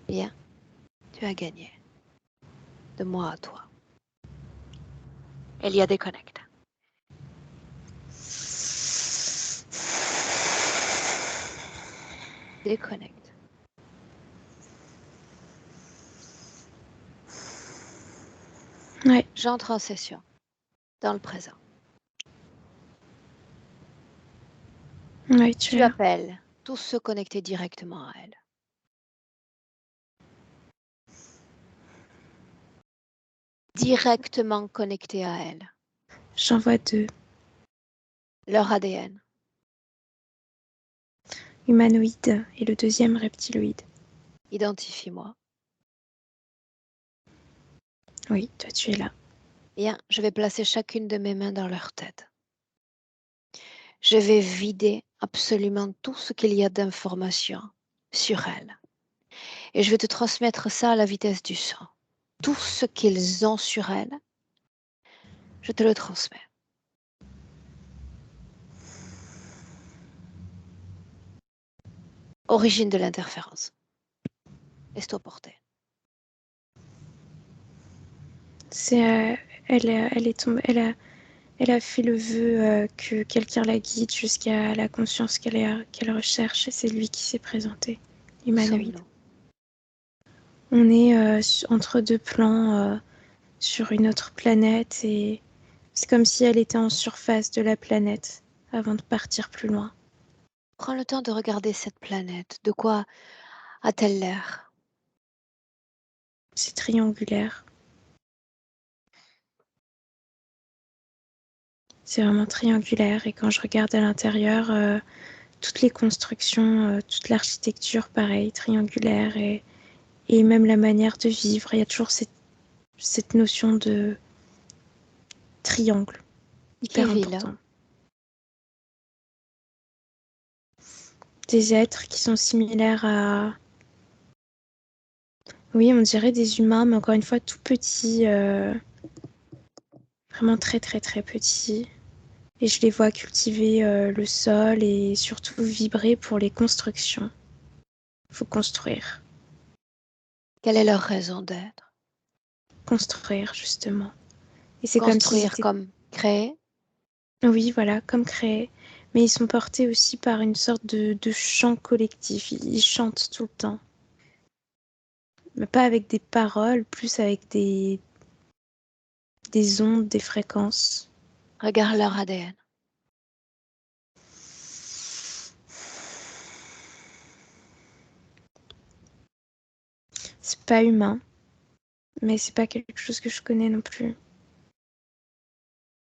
Bien, tu as gagné. De moi à toi. Elia déconnecte. Déconnecte. Ouais, J'entre en session, dans le présent. ouais, tu Tu es là. appelles tous ceux connectés directement à elle. Directement connectés à elle. J'en vois deux. Leur ADN. Humanoïde et le deuxième reptiloïde. Identifie-moi. Oui, toi tu es là. Bien, je vais placer chacune de mes mains dans leur tête. Je vais vider absolument tout ce qu'il y a d'informations sur elle. et je vais te transmettre ça à la vitesse du son. Tout ce qu'ils ont sur elles, je te le transmets. Origine de l'interférence. Laisse-toi porter. Elle est tombée, elle a fait le vœu que quelqu'un la guide jusqu'à la conscience qu'elle recherche, et c'est lui qui s'est présenté, Où humanoïde. sommes-nous? On est entre deux plans, sur une autre planète, et c'est comme si elle était en surface de la planète avant de partir plus loin. Prends le temps de regarder cette planète. De quoi a-t-elle l'air? C'est triangulaire. C'est vraiment triangulaire, et quand je regarde à l'intérieur, toutes les constructions, toute l'architecture, pareil, triangulaire, et même la manière de vivre, il y a toujours cette notion de triangle, Qui hyper vit là? important. Des êtres qui sont similaires à... Oui, on dirait des humains, mais encore une fois, tout petits, vraiment très très très petits. Et je les vois cultiver le sol et surtout vibrer pour les constructions. Il faut construire. Quelle est leur raison d'être? Construire, justement. Et c'est comme s'ils Construire étaient... comme créer? Oui, voilà, comme créés. Mais ils sont portés aussi par une sorte de chant collectif. Ils chantent tout le temps. Mais pas avec des paroles, plus avec des ondes, des fréquences. Regarde leur ADN. C'est pas humain, mais c'est pas quelque chose que je connais non plus.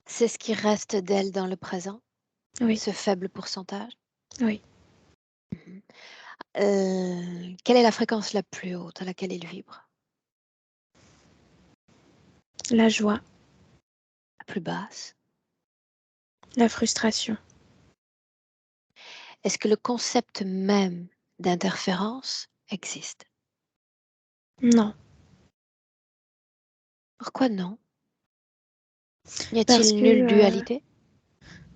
C'est ce qui reste d'elle dans le présent, Oui, ce faible pourcentage. oui. Mhm. Quelle est la fréquence la plus haute à laquelle il vibre? La joie, La plus basse? la frustration. Est-ce que le concept même d'interférence existe? Non, Pourquoi non? N'y parce a-t-il que nulle dualité?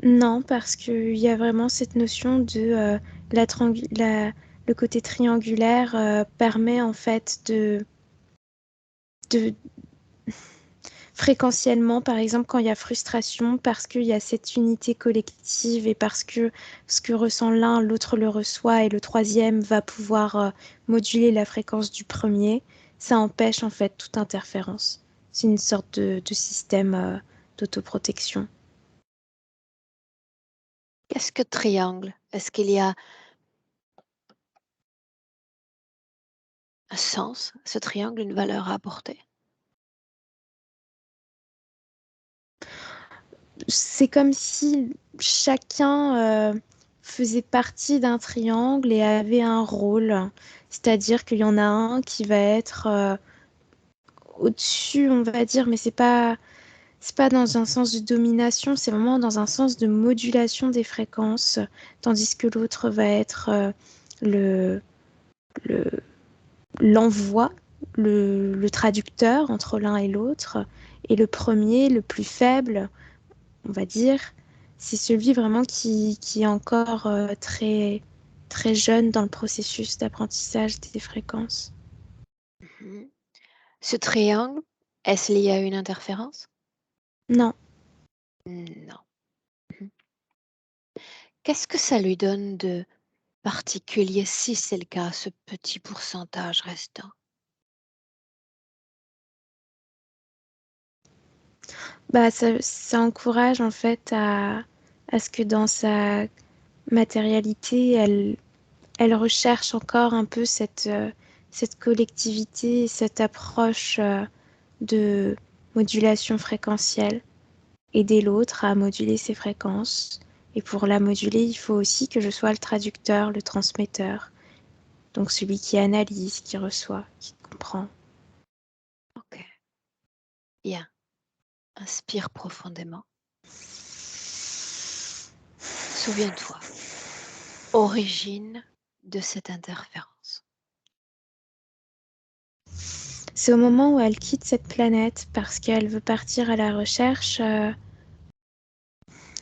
non, parce qu'il y a vraiment cette notion de la, le côté triangulaire permet en fait de fréquentiellement, par exemple, quand il y a frustration, parce qu'il y a cette unité collective et parce que ce que ressent l'un, l'autre le reçoit et le troisième va pouvoir moduler la fréquence du premier, ça empêche en fait toute interférence. C'est une sorte de système d'autoprotection. Qu'est-ce que triangle? Est-ce qu'il y a un sens, ce triangle, une valeur à apporter? C'est comme si chacun faisait partie d'un triangle et avait un rôle. C'est-à-dire qu'il y en a un qui va être au-dessus, on va dire, mais c'est pas dans un sens de domination, c'est vraiment dans un sens de modulation des fréquences, tandis que l'autre va être le, le, l'envoi, le traducteur entre l'un et l'autre, et le premier, le plus faible, on va dire, c'est celui vraiment qui est encore très, très jeune dans le processus d'apprentissage des fréquences. Mhm. Ce triangle, est-ce lié à une interférence? Non, Non. Mhm. Qu'est-ce que ça lui donne de particulier, si c'est le cas, ce petit pourcentage restant? bah ça encourage en fait à ce que dans sa matérialité, elle recherche encore un peu cette collectivité, cette approche de modulation fréquentielle. Aider l'autre à moduler ses fréquences. Et pour la moduler, il faut aussi que je sois le traducteur, le transmetteur. Donc celui qui analyse, qui reçoit, qui comprend. Ok. Bien. Inspire profondément. Souviens-toi. Origine de cette interférence. C'est au moment où elle quitte cette planète parce qu'elle veut partir à la recherche. Je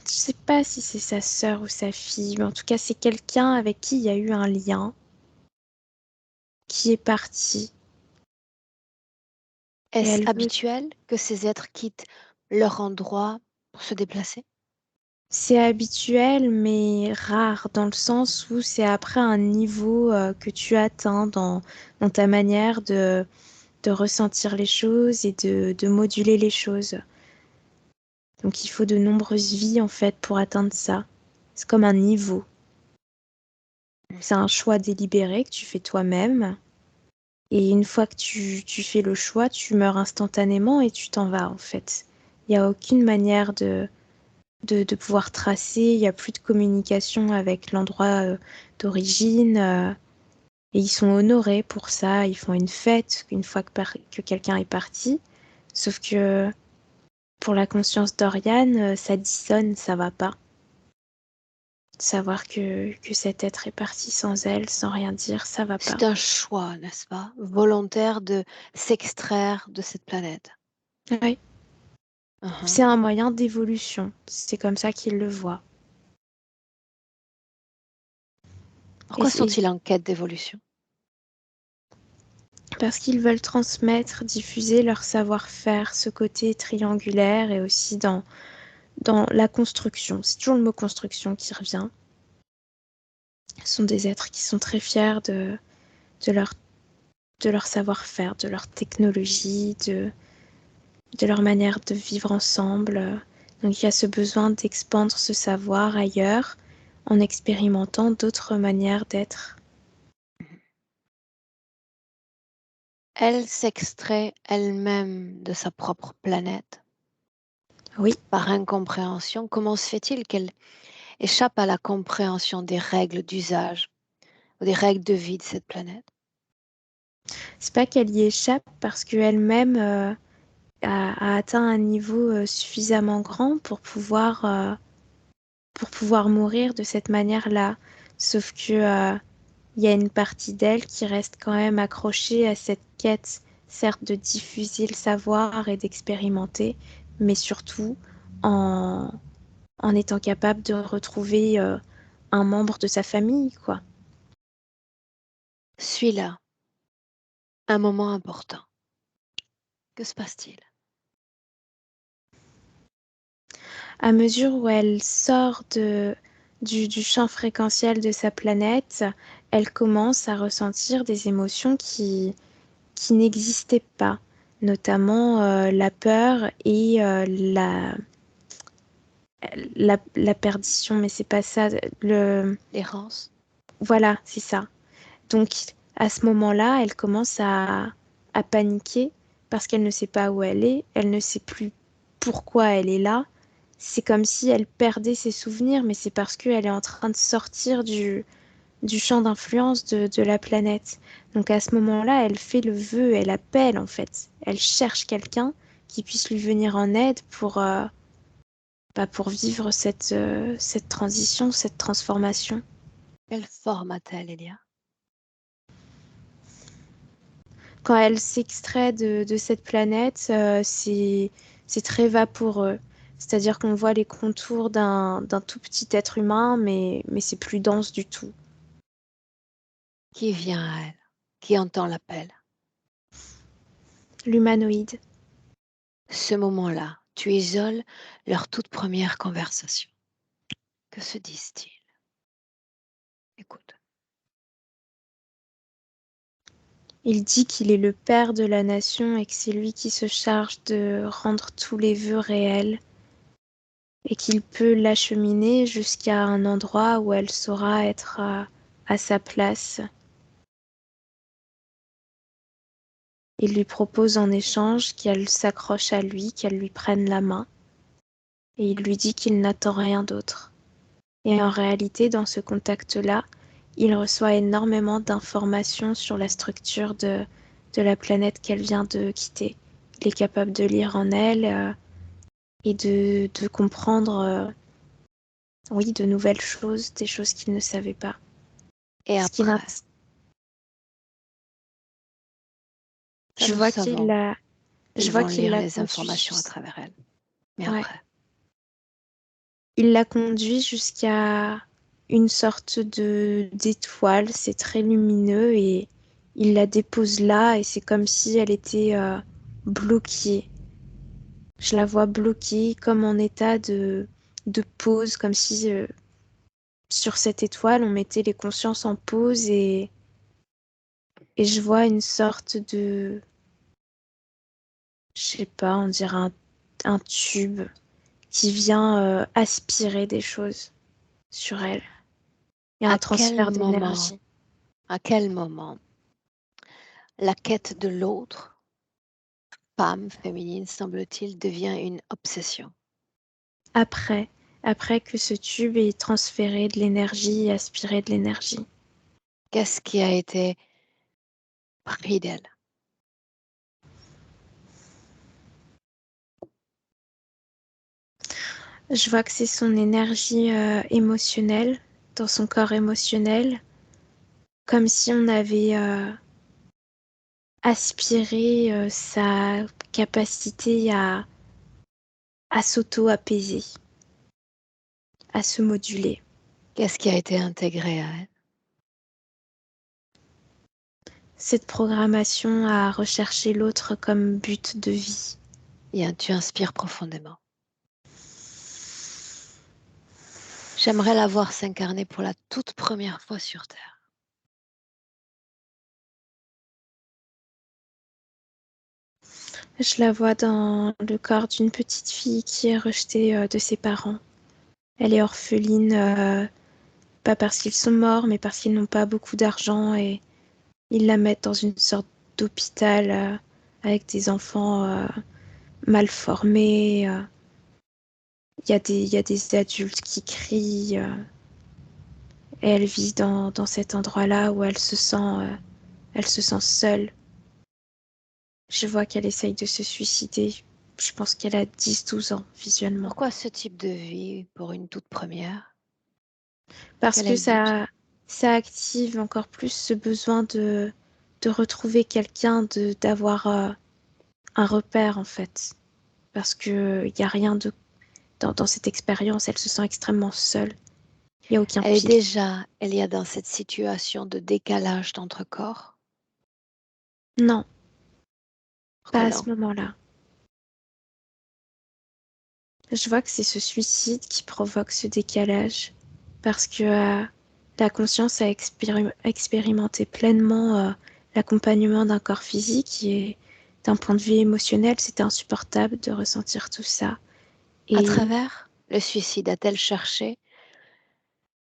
sais pas si c'est sa sœur ou sa fille, mais en tout cas c'est quelqu'un avec qui il y a eu un lien qui est parti. Et Est-ce elle veut. habituel que ces êtres quittent leur endroit pour se déplacer? C'est habituel, mais rare, dans le sens où c'est après un niveau que tu atteins dans ta manière de ressentir les choses et de moduler les choses. Donc il faut de nombreuses vies en fait pour atteindre ça. C'est comme un niveau. C'est un choix délibéré que tu fais toi-même. Et une fois que tu fais le choix, tu meurs instantanément et tu t'en vas en fait. Il n'y a aucune manière de pouvoir tracer, il n'y a plus de communication avec l'endroit d'origine. Et ils sont honorés pour ça, ils font une fête une fois que quelqu'un est parti. Sauf que pour la conscience d'Oriane, ça dissonne, ça va pas. Savoir que cet être est parti sans elle, sans rien dire, ça va pas. C'est un choix, n'est-ce pas, volontaire de s'extraire de cette planète. Oui, Uhum. c'est un moyen d'évolution, c'est comme ça qu'ils le voient. Et, Pourquoi sont-ils en quête d'évolution? parce qu'ils veulent transmettre, diffuser leur savoir-faire, ce côté triangulaire et aussi dans la construction. C'est toujours le mot construction qui revient. Ce sont des êtres qui sont très fiers de leur, de leur savoir-faire, de leur technologie, de leur manière de vivre ensemble. Donc il y a ce besoin d'expandre ce savoir ailleurs en expérimentant d'autres manières d'être. Elle s'extrait elle-même de sa propre planète. Oui, Par incompréhension, comment se fait-il qu'elle échappe à la compréhension des règles d'usage ou des règles de vie de cette planète? c'est pas qu'elle y échappe parce qu'elle-même a atteint un niveau suffisamment grand pour pouvoir mourir de cette manière-là. Sauf que il y a une partie d'elle qui reste quand même accrochée à cette quête, certes de diffuser le savoir et d'expérimenter, mais surtout en, en étant capable de retrouver un membre de sa famille, quoi. Suis là, un moment important. Que se passe-t-il? À mesure où elle sort du champ fréquentiel de sa planète, elle commence à ressentir des émotions qui n'existaient pas, notamment la peur et la perdition, mais c'est pas ça. L'errance? Voilà, c'est ça. Donc à ce moment-là, elle commence à paniquer parce qu'elle ne sait pas où elle ne sait plus pourquoi elle est là. C'est comme si elle perdait ses souvenirs, mais c'est parce qu'elle est en train de sortir du champ d'influence de la planète. Donc à ce moment-là, elle fait le vœu, elle appelle en fait. Elle cherche quelqu'un qui puisse lui venir en aide pour vivre cette transition, cette transformation. Quelle forme a-t-elle, Elia? Quand elle s'extrait de cette planète, c'est très vaporeux. C'est-à-dire qu'on voit les contours d'un tout petit être humain, mais c'est plus dense du tout. Qui vient à elle? Qui entend l'appel? L'humanoïde. Ce moment-là, tu isoles leur toute première conversation. Que se disent-ils? Écoute. Il dit qu'il est le père de la nation et que c'est lui qui se charge de rendre tous les vœux réels et qu'il peut l'acheminer jusqu'à un endroit où elle saura être à sa place. Il lui propose en échange qu'elle s'accroche à lui, qu'elle lui prenne la main, et il lui dit qu'il n'attend rien d'autre. Et en réalité, dans ce contact-là, il reçoit énormément d'informations sur la structure de la planète qu'elle vient de quitter. Il est capable de lire en elle et de comprendre, oui, de nouvelles choses, des choses qu'il ne savait pas. Et Ce qui après, Ça, Je nous vois qu'il savons l'a, je qu'ils vois vont qu'il lire l'a les conduit. informations à travers elle. Mais Ouais. après, Il l'a conduit jusqu'à une sorte de d'étoile. C'est très lumineux et il la dépose là et c'est comme si elle était bloquée. Je la vois bloquée comme en état de pause, comme si sur cette étoile on mettait les consciences en pause et je vois une sorte de, je sais pas, on dirait un tube qui vient aspirer des choses sur elle. Il y a à un quel transfert moment, d'énergie. à quel moment la quête de l'autre, femme, féminine, semble-t-il, devient une obsession? Après, après que ce tube ait transféré de l'énergie et aspiré de l'énergie. Qu'est-ce qui a été pris d'elle? Je vois que c'est son énergie émotionnelle, dans son corps émotionnel, comme si on avait aspiré sa capacité à s'auto-apaiser, à se moduler. Qu'est-ce qui a été intégré à elle? Cette programmation à rechercher l'autre comme but de vie. Bien, tu inspires profondément. J'aimerais la voir s'incarner pour la toute première fois sur Terre. Je la vois dans le corps d'une petite fille qui est rejetée de ses parents. Elle est orpheline, pas parce qu'ils sont morts, mais parce qu'ils n'ont pas beaucoup d'argent et ils la mettent dans une sorte d'hôpital avec des enfants mal formés. Il y a des adultes qui crient et elle vit dans cet endroit-là où elle se sent seule. Je vois qu'elle essaye de se suicider. Je pense qu'elle a 10-12 ans visuellement. Pourquoi ce type de vie pour une toute première? Parce Quel est que le but? ça active encore plus ce besoin de retrouver quelqu'un, d'avoir un repère en fait. Parce que il y a rien de dans cette expérience, elle se sent extrêmement seule. Il n'y a aucun pilier. Elle y a dans cette situation de décalage d'entre corps. Non, pas à Alors, ce moment-là. Je vois que c'est ce suicide qui provoque ce décalage. Parce que la conscience a expérimenté pleinement l'accompagnement d'un corps physique et d'un point de vue émotionnel, c'était insupportable de ressentir tout ça. à Et travers le suicide, a-t-elle cherché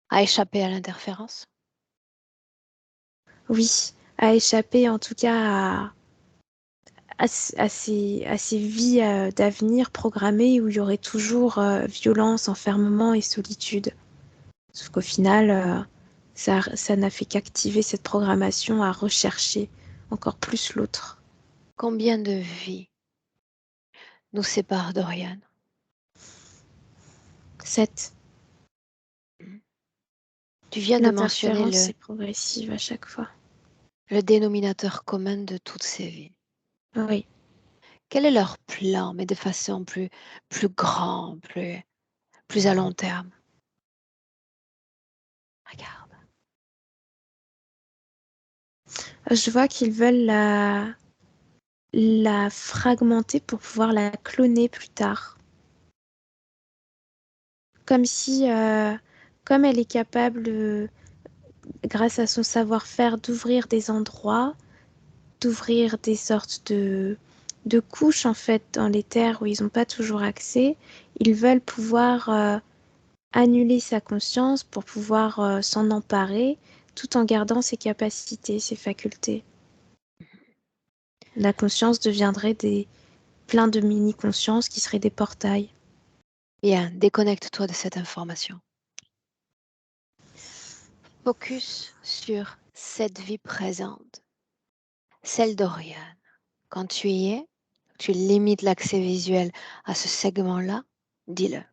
à échapper à l'interférence? oui, à échapper en tout cas à ces vies d'avenir programmées où il y aurait toujours violence, enfermement et solitude. Sauf qu'au final, ça n'a fait qu'activer cette programmation à rechercher encore plus l'autre. Combien de vies nous séparent d'Oriane? 7. Tu viens de mentionner L'interférence est progressive à chaque fois. le dénominateur commun de toutes ces vies. Oui. Quel est leur plan, mais de façon plus grand, plus à long terme? Regarde. Je vois qu'ils veulent la fragmenter pour pouvoir la cloner plus tard. Comme si, comme elle est capable, grâce à son savoir-faire, d'ouvrir des endroits, d'ouvrir des sortes de couches en fait dans les terres où ils n'ont pas toujours accès, ils veulent pouvoir annuler sa conscience pour pouvoir s'en emparer tout en gardant ses capacités, ses facultés. La conscience deviendrait plein de mini-consciences qui seraient des portails. Bien, déconnecte-toi de cette information. Focus sur cette vie présente, celle d'Oriane. Quand tu y es, tu limites l'accès visuel à ce segment-là, dis-le.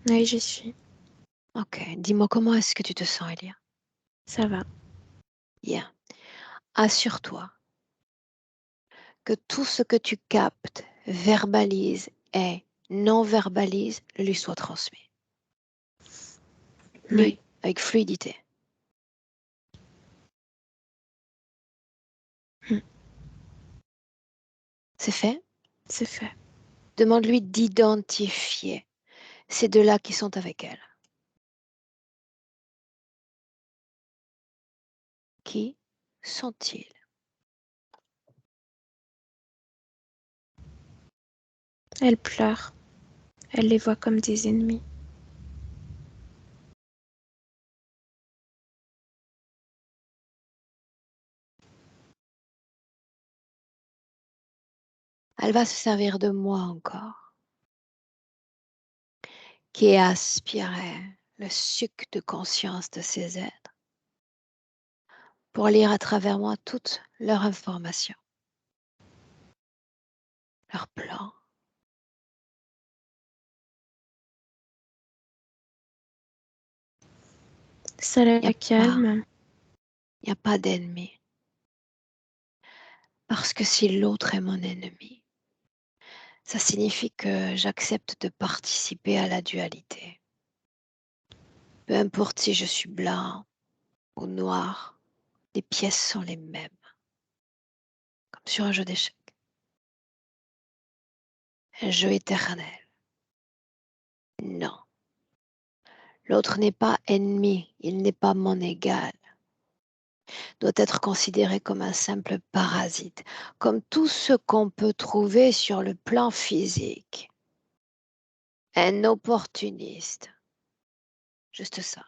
Oui, j'y suis. Ok, dis-moi comment est-ce que tu te sens, Elia? Ça va. Bien. Assure-toi que tout ce que tu captes, verbalises et non verbalise lui soit transmis. Oui, Avec fluidité. Mm. C'est fait? c'est fait. Demande-lui d'identifier ces deux-là qui sont avec elle. Qui sont-ils? Elle pleure. Elle les voit comme des ennemis. Elle va se servir de moi encore, qui ai aspiré le suc de conscience de ces êtres pour lire à travers moi toutes leurs informations, leurs plans. Ça Il la calme. n'y a pas d'ennemi. Parce que si l'autre est mon ennemi, ça signifie que j'accepte de participer à la dualité. Peu importe si je suis blanc ou noir, les pièces sont les mêmes, comme sur un jeu d'échecs. Un jeu éternel. Non. L'autre n'est pas ennemi, il n'est pas mon égal. Doit être considéré comme un simple parasite, comme tout ce qu'on peut trouver sur le plan physique. Un opportuniste. Juste ça.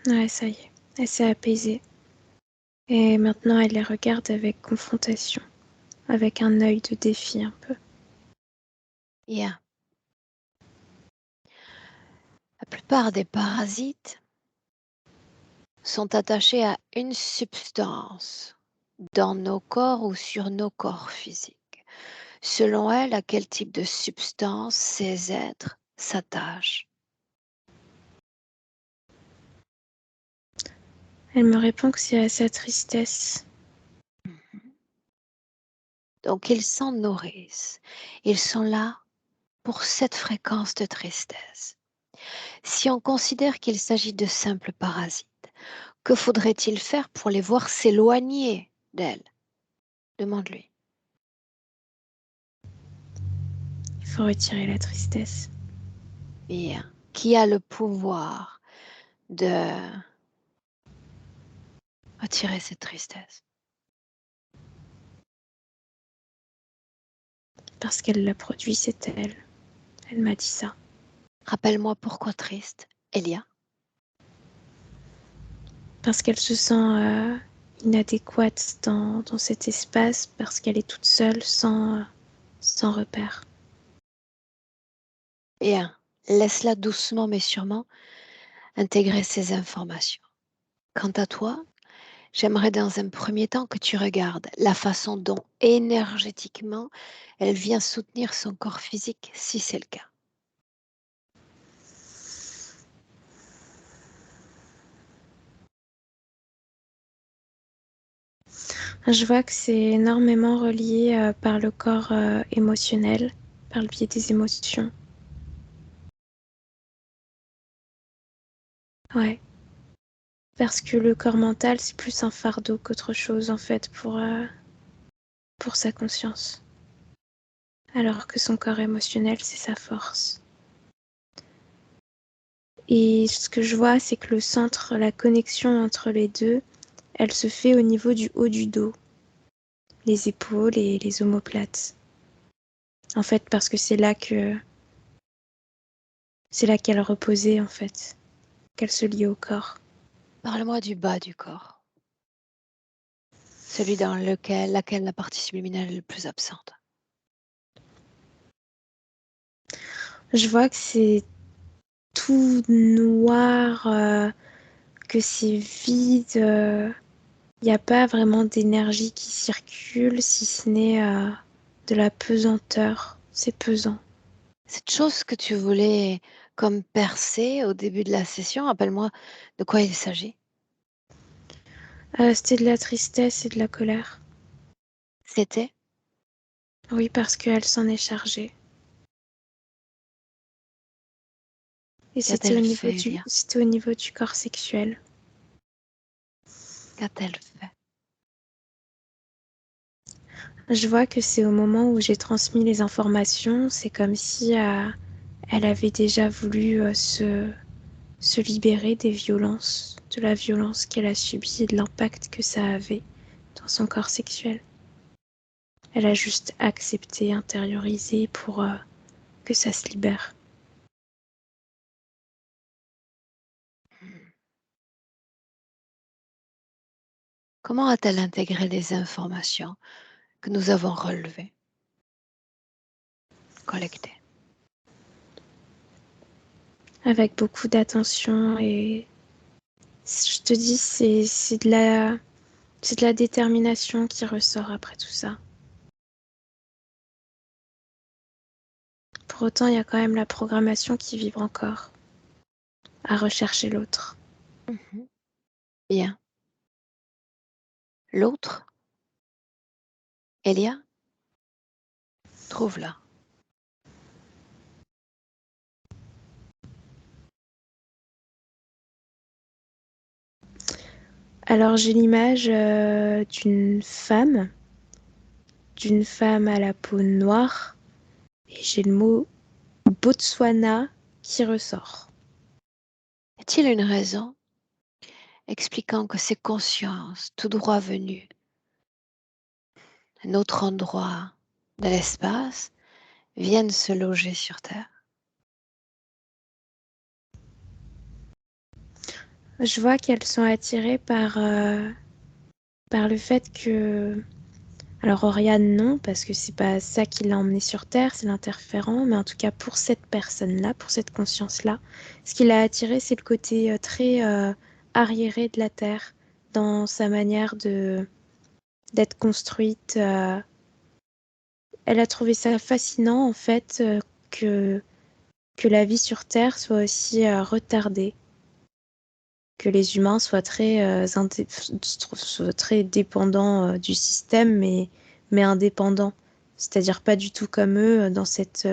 Ouais, ça y est. Elle s'est apaisée. Et maintenant, elle les regarde avec confrontation, avec un œil de défi un peu. Yeah. La plupart des parasites sont attachés à une substance dans nos corps ou sur nos corps physiques. Selon elle, à quel type de substance ces êtres s'attachent. Elle me répond que c'est à sa tristesse. Donc ils s'en nourrissent. Ils sont là pour cette fréquence de tristesse. Si on considère qu'il s'agit de simples parasites, que faudrait-il faire pour les voir s'éloigner d'elle? Demande-lui. Il faut retirer la tristesse. Bien. Qui a le pouvoir de retirer cette tristesse? Parce qu'elle l'a produit, c'est elle. Elle m'a dit ça. Rappelle-moi pourquoi triste, Elia. Parce qu'elle se sent inadéquate dans cet espace, parce qu'elle est toute seule, sans repère. Bien. Laisse-la doucement mais sûrement intégrer ces informations. Quant à toi, j'aimerais dans un premier temps que tu regardes la façon dont énergétiquement elle vient soutenir son corps physique, si c'est le cas. Je vois que c'est énormément relié par le corps émotionnel, par le biais des émotions. Ouais. Parce que le corps mental, c'est plus un fardeau qu'autre chose, en fait, pour sa conscience. Alors que son corps émotionnel, c'est sa force. Et ce que je vois, c'est que le centre, la connexion entre les deux, elle se fait au niveau du haut du dos, les épaules et les omoplates. En fait, parce que c'est là qu'elle reposait, en fait, qu'elle se liait au corps. Parle-moi du bas du corps, celui dans laquelle la partie subliminale est le plus absente. Je vois que c'est tout noir, que c'est vide. Il n'y a pas vraiment d'énergie qui circule, si ce n'est de la pesanteur. C'est pesant. Cette chose que tu voulais comme percer au début de la session, rappelle-moi de quoi il s'agit. C'était de la tristesse et de la colère. C'était? Oui, parce qu'elle s'en est chargée. Et Qu'a-t-elle fait, Elia? c'était au niveau du corps sexuel. Qu'a-t-elle fait? Je vois que c'est au moment où j'ai transmis les informations, c'est comme si elle avait déjà voulu se libérer des violences, de la violence qu'elle a subie et de l'impact que ça avait dans son corps sexuel. Elle a juste accepté, intériorisé pour que ça se libère. Comment a-t-elle intégré les informations que nous avons relevées, collectées? Avec beaucoup d'attention et je te dis, c'est de la détermination qui ressort après tout ça. Pour autant, il y a quand même la programmation qui vibre encore, à rechercher l'autre. Mhm. Bien. L'autre, Elia, trouve-la. Alors j'ai l'image d'une femme à la peau noire, et j'ai le mot Botswana qui ressort. Y a-t-il une raison expliquant que ces consciences, tout droit venues d'un autre endroit de l'espace, viennent se loger sur Terre? Je vois qu'elles sont attirées par le fait que... Alors Oriane non, parce que c'est pas ça qui l'a emmenée sur Terre, c'est l'interférent, mais en tout cas pour cette personne-là, pour cette conscience-là, ce qui l'a attirée, c'est le côté très arriéré de la Terre, dans sa manière d'être construite. Elle a trouvé ça fascinant, en fait, que la vie sur Terre soit aussi retardée, que les humains soient soient très dépendants du système, mais indépendants. C'est-à-dire pas du tout comme eux dans cette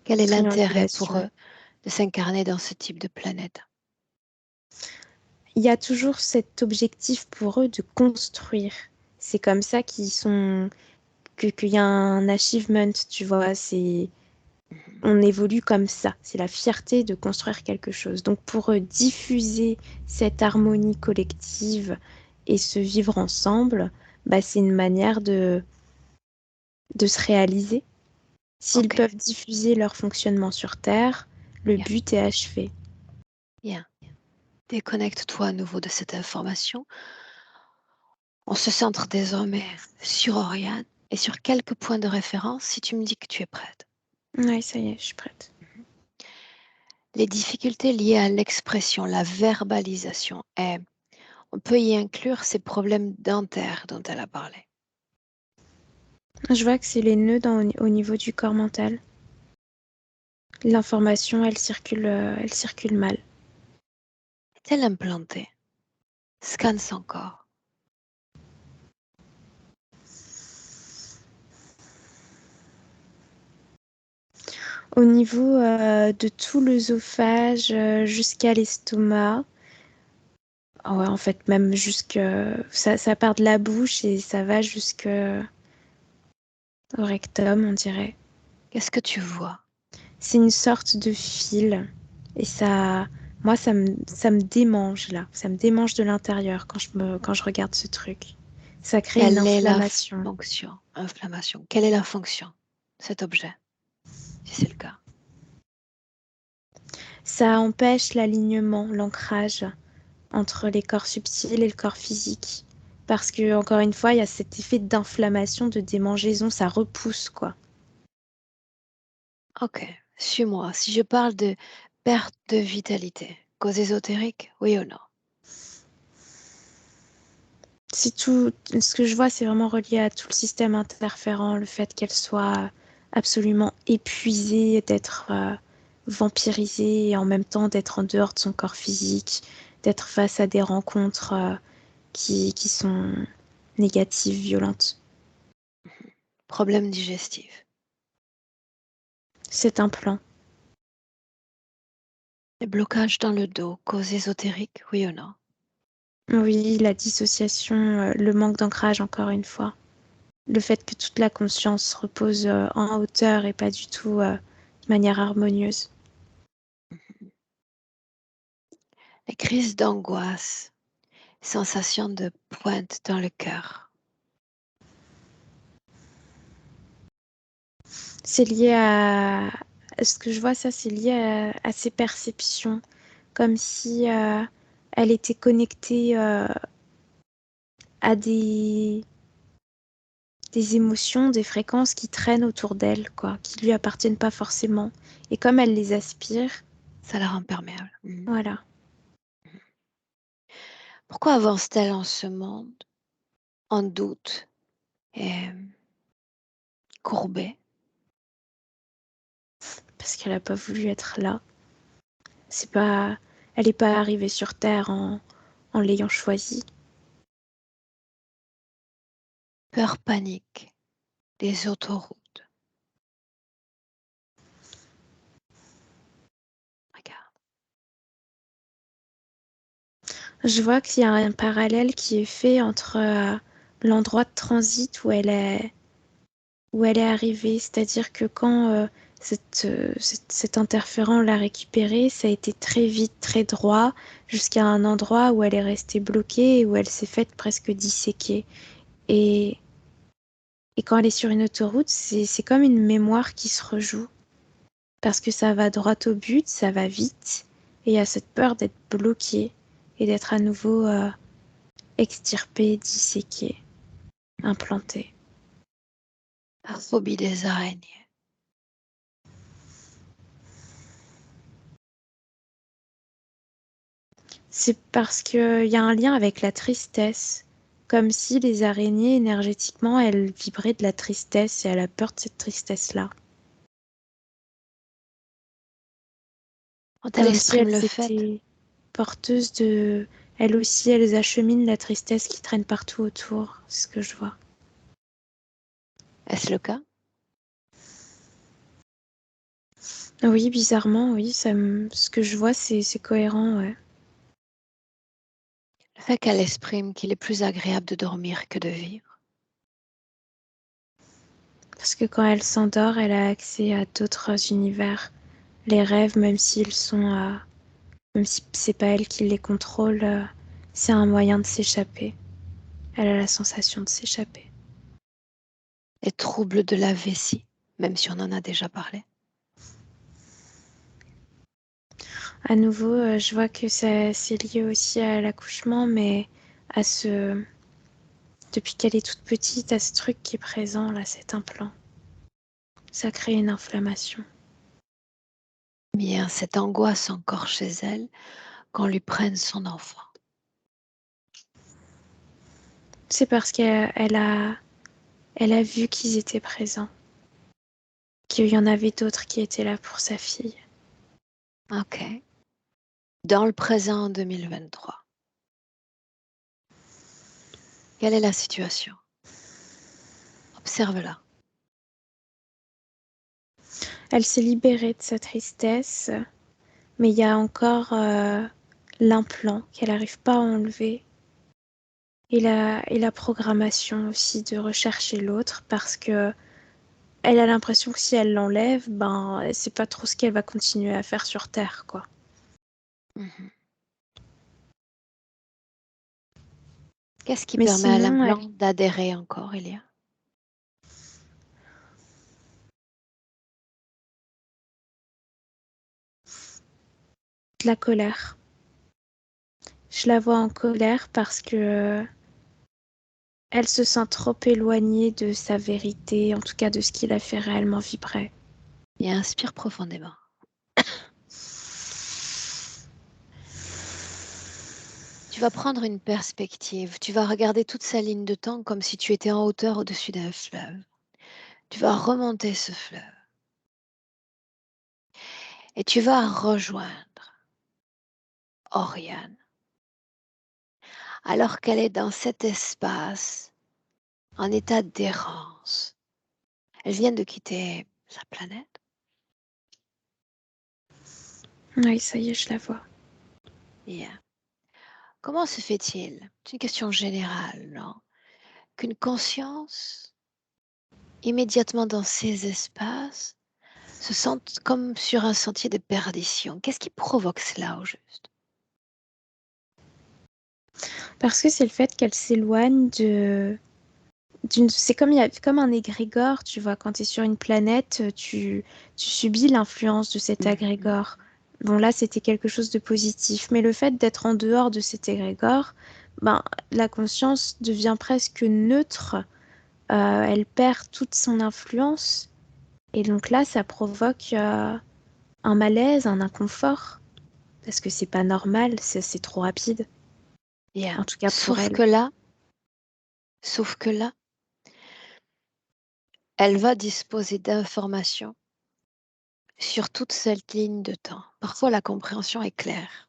Quel est l'intérêt pour triangulation. eux de s'incarner dans ce type de planète? Il y a toujours cet objectif pour eux de construire. C'est comme ça qu'il y a un achievement, tu vois. On évolue comme ça. C'est la fierté de construire quelque chose. Donc pour eux, diffuser cette harmonie collective et se vivre ensemble, bah, c'est une manière de se réaliser. S'ils Ok, peuvent diffuser leur fonctionnement sur Terre, le bien, but est achevé. bien. Déconnecte-toi à nouveau de cette information. On se centre désormais sur Oriane et sur quelques points de référence si tu me dis que tu es prête. Oui, ça y est, je suis prête. Les difficultés liées à l'expression, la verbalisation, on peut y inclure ces problèmes dentaires dont elle a parlé. Je vois que c'est les nœuds au niveau du corps mental. L'information, elle circule mal. Est-elle implantée? Scanne son corps. Au niveau de tout l'œsophage jusqu'à l'estomac, ah ouais, en fait, même ça part de la bouche et ça va jusqu'au rectum, on dirait. Qu'est-ce que tu vois? C'est une sorte de fil. Et ça, moi, ça me démange là. Ça me démange de l'intérieur quand je regarde ce truc. Ça crée une Quelle est la inflammation. fonction? Inflammation. Quelle est la fonction de cet objet, si c'est le cas? Ça empêche l'alignement, l'ancrage entre les corps subtils et le corps physique. Parce que, encore une fois, il y a cet effet d'inflammation, de démangeaison, ça repousse, quoi. Ok, suis-moi. Si je parle de perte de vitalité, cause ésotérique, oui ou non? C'est tout, ce que je vois, c'est vraiment relié à tout le système interférent, le fait qu'elle soit absolument épuisé d'être vampirisé et en même temps d'être en dehors de son corps physique, d'être face à des rencontres qui sont négatives, violentes. Problème digestif. C'est un plan. Les blocages dans le dos, cause ésotérique, oui ou non? Oui, la dissociation, le manque d'ancrage, encore une fois. Le fait que toute la conscience repose en hauteur et pas du tout de manière harmonieuse. Les crises d'angoisse, sensation de pointe dans le cœur. C'est lié à ce que je vois, ça, c'est lié à ses perceptions, comme si elle était connectée à des émotions, des fréquences qui traînent autour d'elle, quoi, qui lui appartiennent pas forcément. Et comme elle les aspire, Ça la rend perméable. voilà. Pourquoi avance-t-elle en ce monde en doute et courbée? Parce qu'elle a pas voulu être là. C'est pas, elle est pas arrivée sur Terre en l'ayant choisi. Peur panique des autoroutes. Regarde. Je vois qu'il y a un parallèle qui est fait entre l'endroit de transit où elle est arrivée. C'est-à-dire que quand cet interférent l'a récupérée, ça a été très vite, très droit, jusqu'à un endroit où elle est restée bloquée et où elle s'est faite presque disséquer. Et, et quand elle est sur une autoroute, c'est comme une mémoire qui se rejoue. Parce que ça va droit au but, ça va vite, et il y a cette peur d'être bloquée et d'être à nouveau extirpée, disséquée, implantée. La phobie des araignées. C'est parce qu'il y a un lien avec la tristesse, comme si les araignées énergétiquement, elles vibraient de la tristesse et elle a peur de cette tristesse-là. Quand elle Comme si exprime le elles fait, étaient porteuses de... Elles aussi, elles acheminent la tristesse qui traîne partout autour, c'est ce que je vois. est-ce le cas? Oui, bizarrement, oui, ce que je vois, c'est cohérent, ouais. Le fait qu'elle exprime qu'il est plus agréable de dormir que de vivre. Parce que quand elle s'endort, elle a accès à d'autres univers. Les rêves, même s'ils sont même si c'est pas elle qui les contrôle, c'est un moyen de s'échapper. Elle a la sensation de s'échapper. Les troubles de la vessie, même si on en a déjà parlé. À nouveau, je vois que c'est lié aussi à l'accouchement, mais à depuis qu'elle est toute petite, à ce truc qui est présent là, cet implant. Ça crée une inflammation. Bien, cette angoisse encore chez elle qu'on lui prenne son enfant. C'est parce elle a vu qu'ils étaient présents, qu'il y en avait d'autres qui étaient là pour sa fille. Ok. Dans le présent en 2023, quelle est la situation? Observe-la. Elle s'est libérée de sa tristesse, mais il y a encore l'implant qu'elle n'arrive pas à enlever. Et la programmation aussi de rechercher l'autre parce que elle a l'impression que si elle l'enlève, ben c'est pas trop ce qu'elle va continuer à faire sur Terre, quoi. Mhm. Qu'est-ce qui Mais permet à sinon, l'implant d'adhérer encore, Elia? de la colère. Je la vois en colère parce que elle se sent trop éloignée de sa vérité, en tout cas de ce qui la fait réellement vibrer. Et inspire profondément. Tu vas prendre une perspective. Tu vas regarder toute sa ligne de temps comme si tu étais en hauteur au-dessus d'un fleuve. Tu vas remonter ce fleuve. et tu vas rejoindre Oriane alors qu'elle est dans cet espace en état d'errance. Elle vient de quitter sa planète. Oui, ça y est, je la vois. Bien. Comment se fait-il, c'est une question générale, non, qu'une conscience, immédiatement dans ces espaces, se sente comme sur un sentier de perdition? Qu'est-ce qui provoque cela au juste? Parce que c'est le fait qu'elle s'éloigne c'est comme, comme un égrégore, tu vois, quand tu es sur une planète, tu subis l'influence de cet Mhm. égrégore. Bon, là, c'était quelque chose de positif, mais le fait d'être en dehors de cet égrégore, ben, la conscience devient presque neutre, elle perd toute son influence, et donc là, ça provoque un malaise, un inconfort, parce que c'est pas normal, c'est trop rapide, en Bien. tout cas pour Sauf elle. que là, sauf que là, elle va disposer d'informations sur toute cette ligne de temps. Parfois, la compréhension est claire.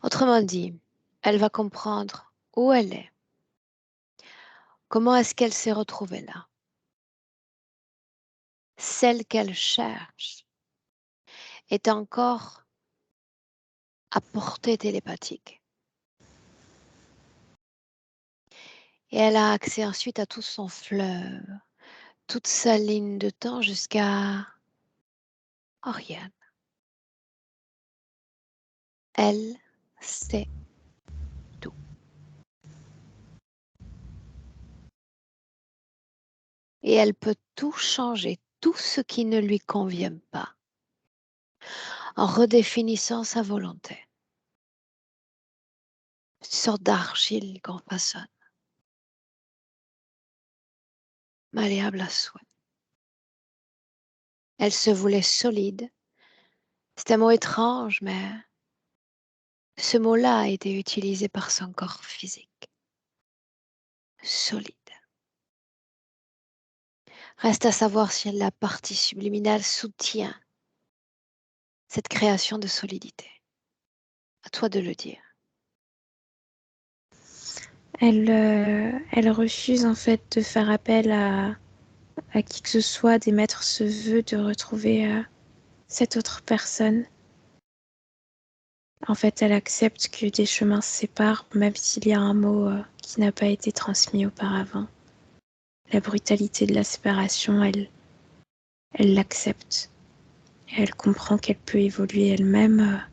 Autrement dit, elle va comprendre où elle est, comment est-ce qu'elle s'est retrouvée là, celle qu'elle cherche est encore à portée télépathique. Et elle a accès ensuite à tout son fleuve, toute sa ligne de temps jusqu'à Oriane. Elle sait tout. Et elle peut tout changer, tout ce qui ne lui convient pas, en redéfinissant sa volonté. Une sorte d'argile qu'on façonne, malléable à souhait. Elle se voulait solide. C'est un mot étrange, mais ce mot-là a été utilisé par son corps physique. Solide. Reste à savoir si la partie subliminale soutient cette création de solidité. À toi de le dire. Elle refuse en fait de faire appel à qui que ce soit, d'émettre ce vœu de retrouver cette autre personne. En fait, elle accepte que des chemins se séparent, même s'il y a un mot qui n'a pas été transmis auparavant. La brutalité de la séparation, elle l'accepte. Et elle comprend qu'elle peut évoluer elle-même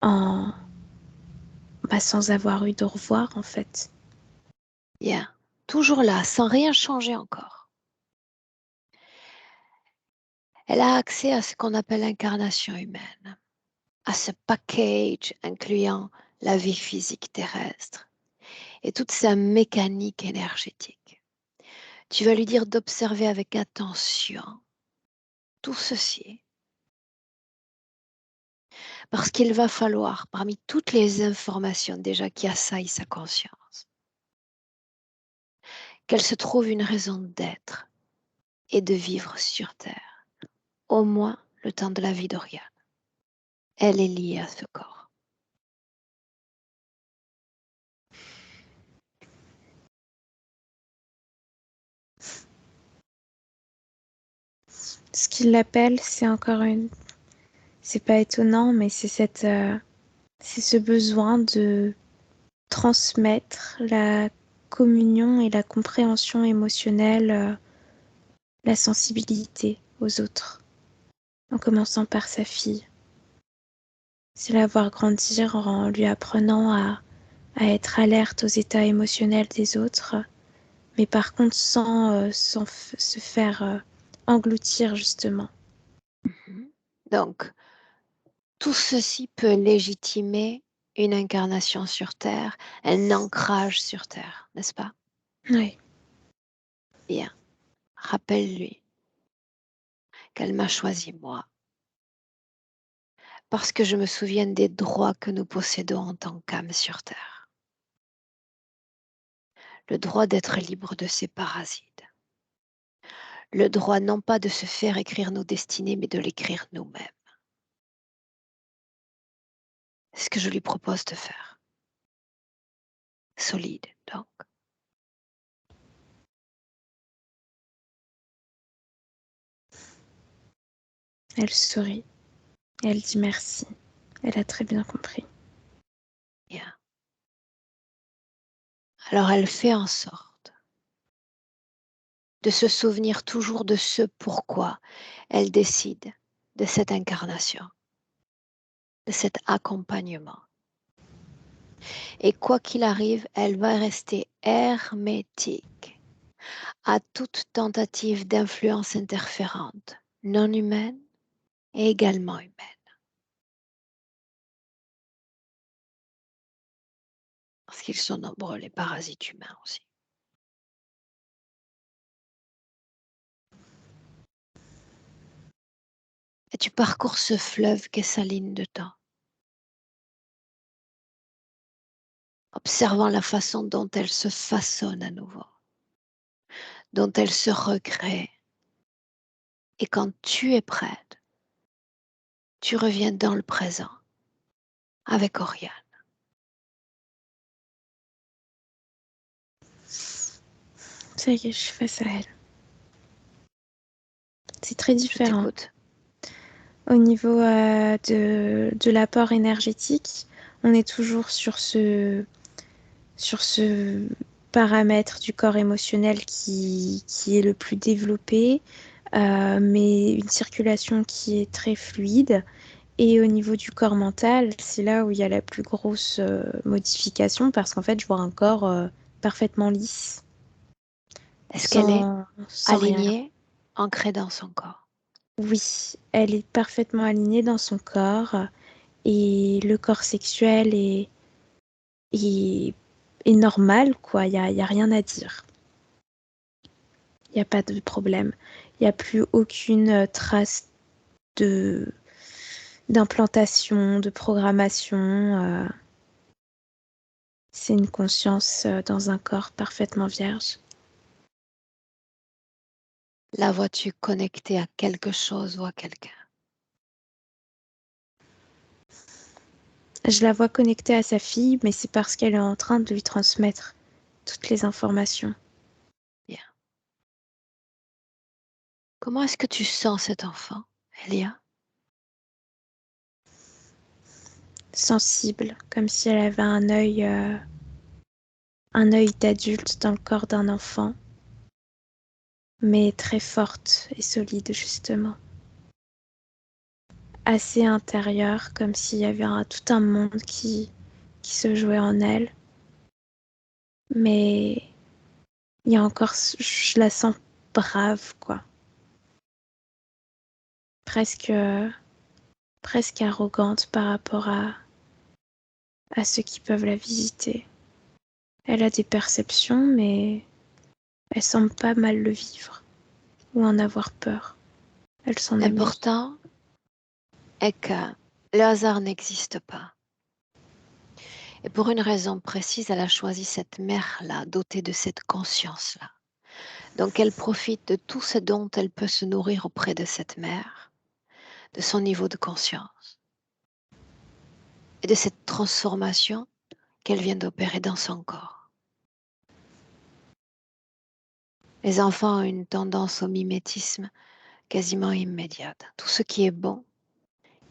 en sans avoir eu de revoir, en fait. Bien. Toujours là, sans rien changer encore. Elle a accès à ce qu'on appelle l'incarnation humaine, à ce package incluant la vie physique terrestre et toute sa mécanique énergétique. Tu vas lui dire d'observer avec attention tout ceci, parce qu'il va falloir, parmi toutes les informations déjà qui assaillent sa conscience, qu'elle se trouve une raison d'être et de vivre sur Terre, au moins le temps de la vie d'Oriane. Elle est liée à ce corps. Ce qu'il l'appelle, c'est encore une... C'est pas étonnant, mais c'est ce besoin de transmettre la communion et la compréhension émotionnelle, la sensibilité aux autres, en commençant par sa fille. C'est la voir grandir en lui apprenant à être alerte aux états émotionnels des autres, mais par contre sans se faire engloutir justement. Donc, tout ceci peut légitimer une incarnation sur Terre, un ancrage sur Terre, n'est-ce pas? Oui, Bien. Rappelle-lui qu'elle m'a choisi moi, parce que je me souviens des droits que nous possédons en tant qu'âme sur Terre. Le droit d'être libre de ses parasites, le droit non pas de se faire écrire nos destinées, mais de l'écrire nous-mêmes. C'est ce que je lui propose de faire. Solide, donc. Elle sourit et elle dit merci. Elle a très bien compris. Bien. Alors elle fait en sorte de se souvenir toujours de ce pourquoi elle décide de cette incarnation, de cet accompagnement. Et quoi qu'il arrive, elle va rester hermétique à toute tentative d'influence interférente, non humaine et également humaine. Parce qu'ils sont nombreux, les parasites humains aussi. Et tu parcours ce fleuve qu'est sa ligne de temps, observant la façon dont elle se façonne à nouveau, dont elle se recrée. Et quand tu es prête, tu reviens dans le présent avec Oriane. Ça y est, je suis face à elle. C'est très Je différent. t'écoute. Au niveau de l'apport énergétique, on est toujours sur ce paramètre du corps émotionnel qui est le plus développé, mais une circulation qui est très fluide. Et au niveau du corps mental, c'est là où il y a la plus grosse modification parce qu'en fait, je vois un corps parfaitement lisse, Est-ce qu'elle est sans rien. alignée, ancrée dans son corps? Oui, elle est parfaitement alignée dans son corps et le corps sexuel est, est normal, quoi. Il y a rien à dire. Il n'y a pas de problème. Il n'y a plus aucune trace de d'implantation, de programmation. C'est une conscience dans un corps parfaitement vierge. La vois-tu connectée à quelque chose ou à quelqu'un? Je la vois connectée à sa fille, mais c'est parce qu'elle est en train de lui transmettre toutes les informations. Bien. Comment est-ce que tu sens cet enfant, Elia? Sensible, comme si elle avait un œil d'adulte dans le corps d'un enfant, mais très forte et solide justement. Assez intérieure, comme s'il y avait tout un monde qui se jouait en elle. Mais il y a encore, je la sens brave, quoi. Presque, presque arrogante par rapport à ceux qui peuvent la visiter. Elle a des perceptions, mais elle semble pas mal le vivre ou en avoir peur. Elle s'en amuse. L'important est que le hasard n'existe pas. Et pour une raison précise, elle a choisi cette mère-là, dotée de cette conscience-là. Donc elle profite de tout ce dont elle peut se nourrir auprès de cette mère, de son niveau de conscience et de cette transformation qu'elle vient d'opérer dans son corps. Les enfants ont une tendance au mimétisme quasiment immédiate. Tout ce qui est bon,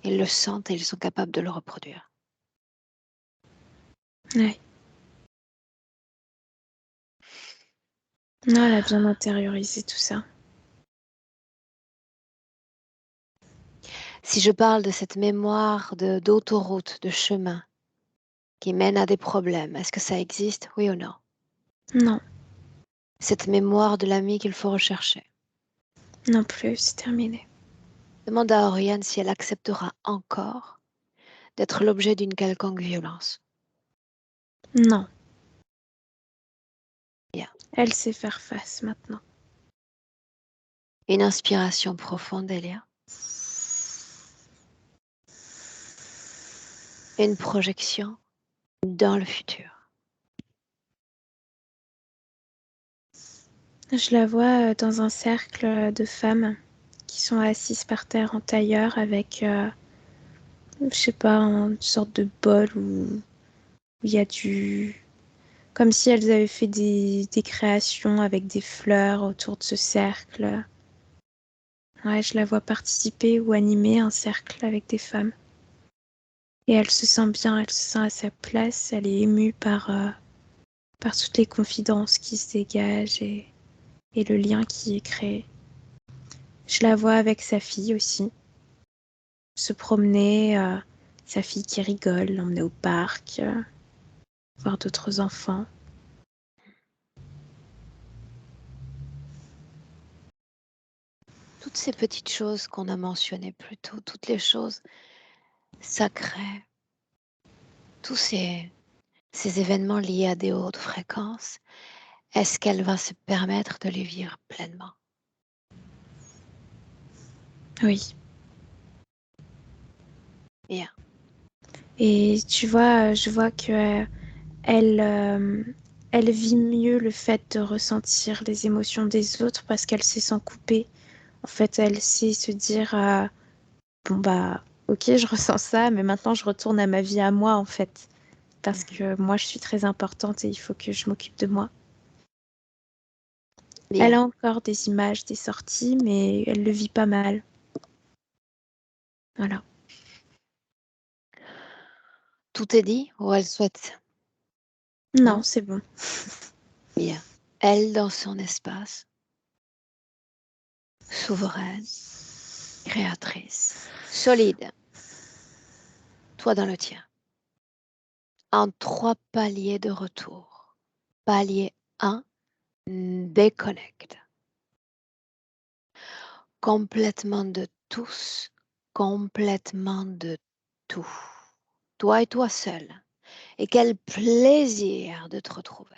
ils le sentent et ils sont capables de le reproduire. Ouais. Non, elle a bien intériorisé tout ça. Si je parle de cette mémoire d'autoroute, de chemin qui mène à des problèmes, est-ce que ça existe, oui ou non? Non, Cette mémoire de l'ami qu'il faut rechercher. non plus, c'est terminé. Demande à Oriane si elle acceptera encore d'être l'objet d'une quelconque violence. Non, Bien. elle sait faire face maintenant. Une inspiration profonde, Elia. Une projection dans le futur. Je la vois dans un cercle de femmes qui sont assises par terre en tailleur avec, je sais pas, une sorte de bol où il y a du... Comme si elles avaient fait des créations avec des fleurs autour de ce cercle. Ouais, je la vois participer ou animer un cercle avec des femmes. Et elle se sent bien, elle se sent à sa place, elle est émue par toutes les confidences qui se dégagent et le lien qui est créé. Je la vois avec sa fille aussi, se promener, sa fille qui rigole, l'emmener au parc, voir d'autres enfants. Toutes ces petites choses qu'on a mentionnées plus tôt, toutes les choses sacrées, tous ces événements liés à des hautes fréquences, est-ce qu'elle va se permettre de les vivre pleinement? Oui. Bien. Et tu vois, je vois que elle vit mieux le fait de ressentir les émotions des autres parce qu'elle se sent coupée. En fait, elle sait se dire bon bah ok, je ressens ça, mais maintenant je retourne à ma vie à moi en fait. Parce que moi je suis très importante et il faut que je m'occupe de moi. Elle Bien. a encore des images, des sorties, mais elle le vit pas mal. Voilà. Tout est dit ou elle souhaite? Non, Non? c'est bon. Bien. Elle dans son espace, souveraine, créatrice, solide. Toi dans le tien. En 3 paliers de retour. Palier 1, déconnecte. Complètement de tous, complètement de tout. Toi et toi seul. Et quel plaisir de te retrouver.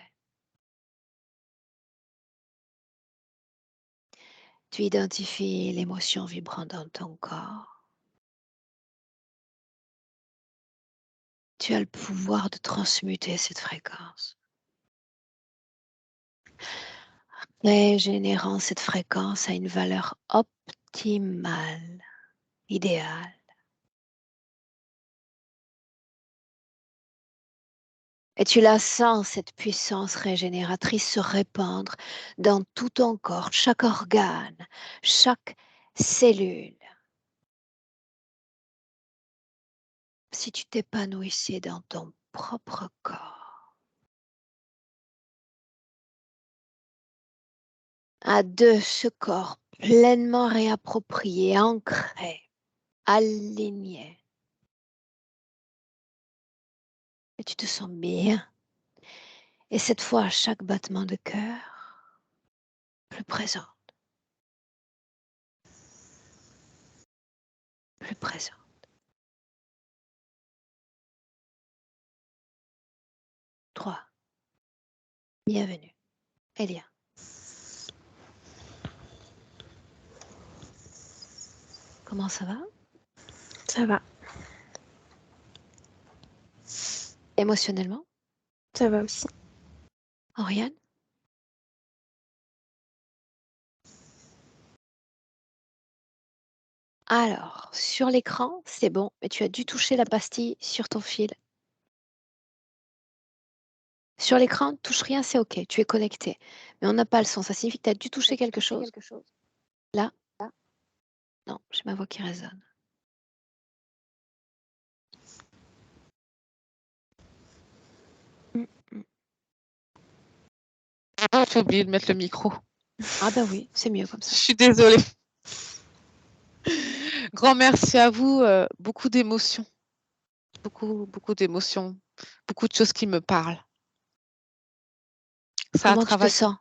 Tu identifies l'émotion vibrant dans ton corps. Tu as le pouvoir de transmuter cette fréquence. Régénérant cette fréquence à une valeur optimale, idéale. Et tu la sens, cette puissance régénératrice se répandre dans tout ton corps, chaque organe, chaque cellule. Si tu t'épanouissais dans ton propre corps. À deux, ce corps pleinement réapproprié, ancré, aligné. Et tu te sens bien. Et cette fois, à chaque battement de cœur, plus présent, plus présent. Trois. Bienvenue. Elia. Comment ça va? Ça va. Émotionnellement? Ça va aussi. Oriane? Alors, sur l'écran, c'est bon, mais tu as dû toucher la pastille sur ton fil. Sur l'écran, touche rien, c'est OK, tu es connecté. Mais on n'a pas le son, ça signifie que tu as dû toucher quelque chose. Là? Non, j'ai ma voix qui résonne. Mm, mm. Ah, j'ai oublié de mettre le micro. Ah bah oui, c'est mieux comme Je ça. suis désolée. Grand merci à vous. Beaucoup d'émotions. Beaucoup d'émotions. Beaucoup de choses qui me parlent. Ça a Comment tu te travaillé sens,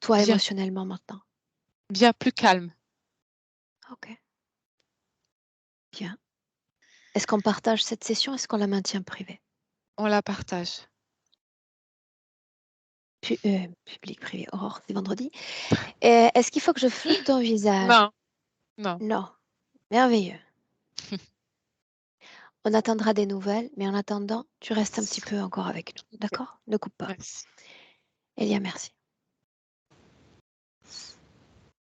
toi, bien, émotionnellement maintenant? bien plus calme. OK, bien. Est-ce qu'on partage cette session? Est-ce qu'on la maintient privée? On la partage. Public, privé. Aurore, c'est vendredi. Et est-ce qu'il faut que je floute ton visage? Non, non. Non. Merveilleux. On attendra des nouvelles, mais en attendant, tu restes un petit peu encore avec nous. D'accord? Ne coupe pas. Merci. Elia, merci.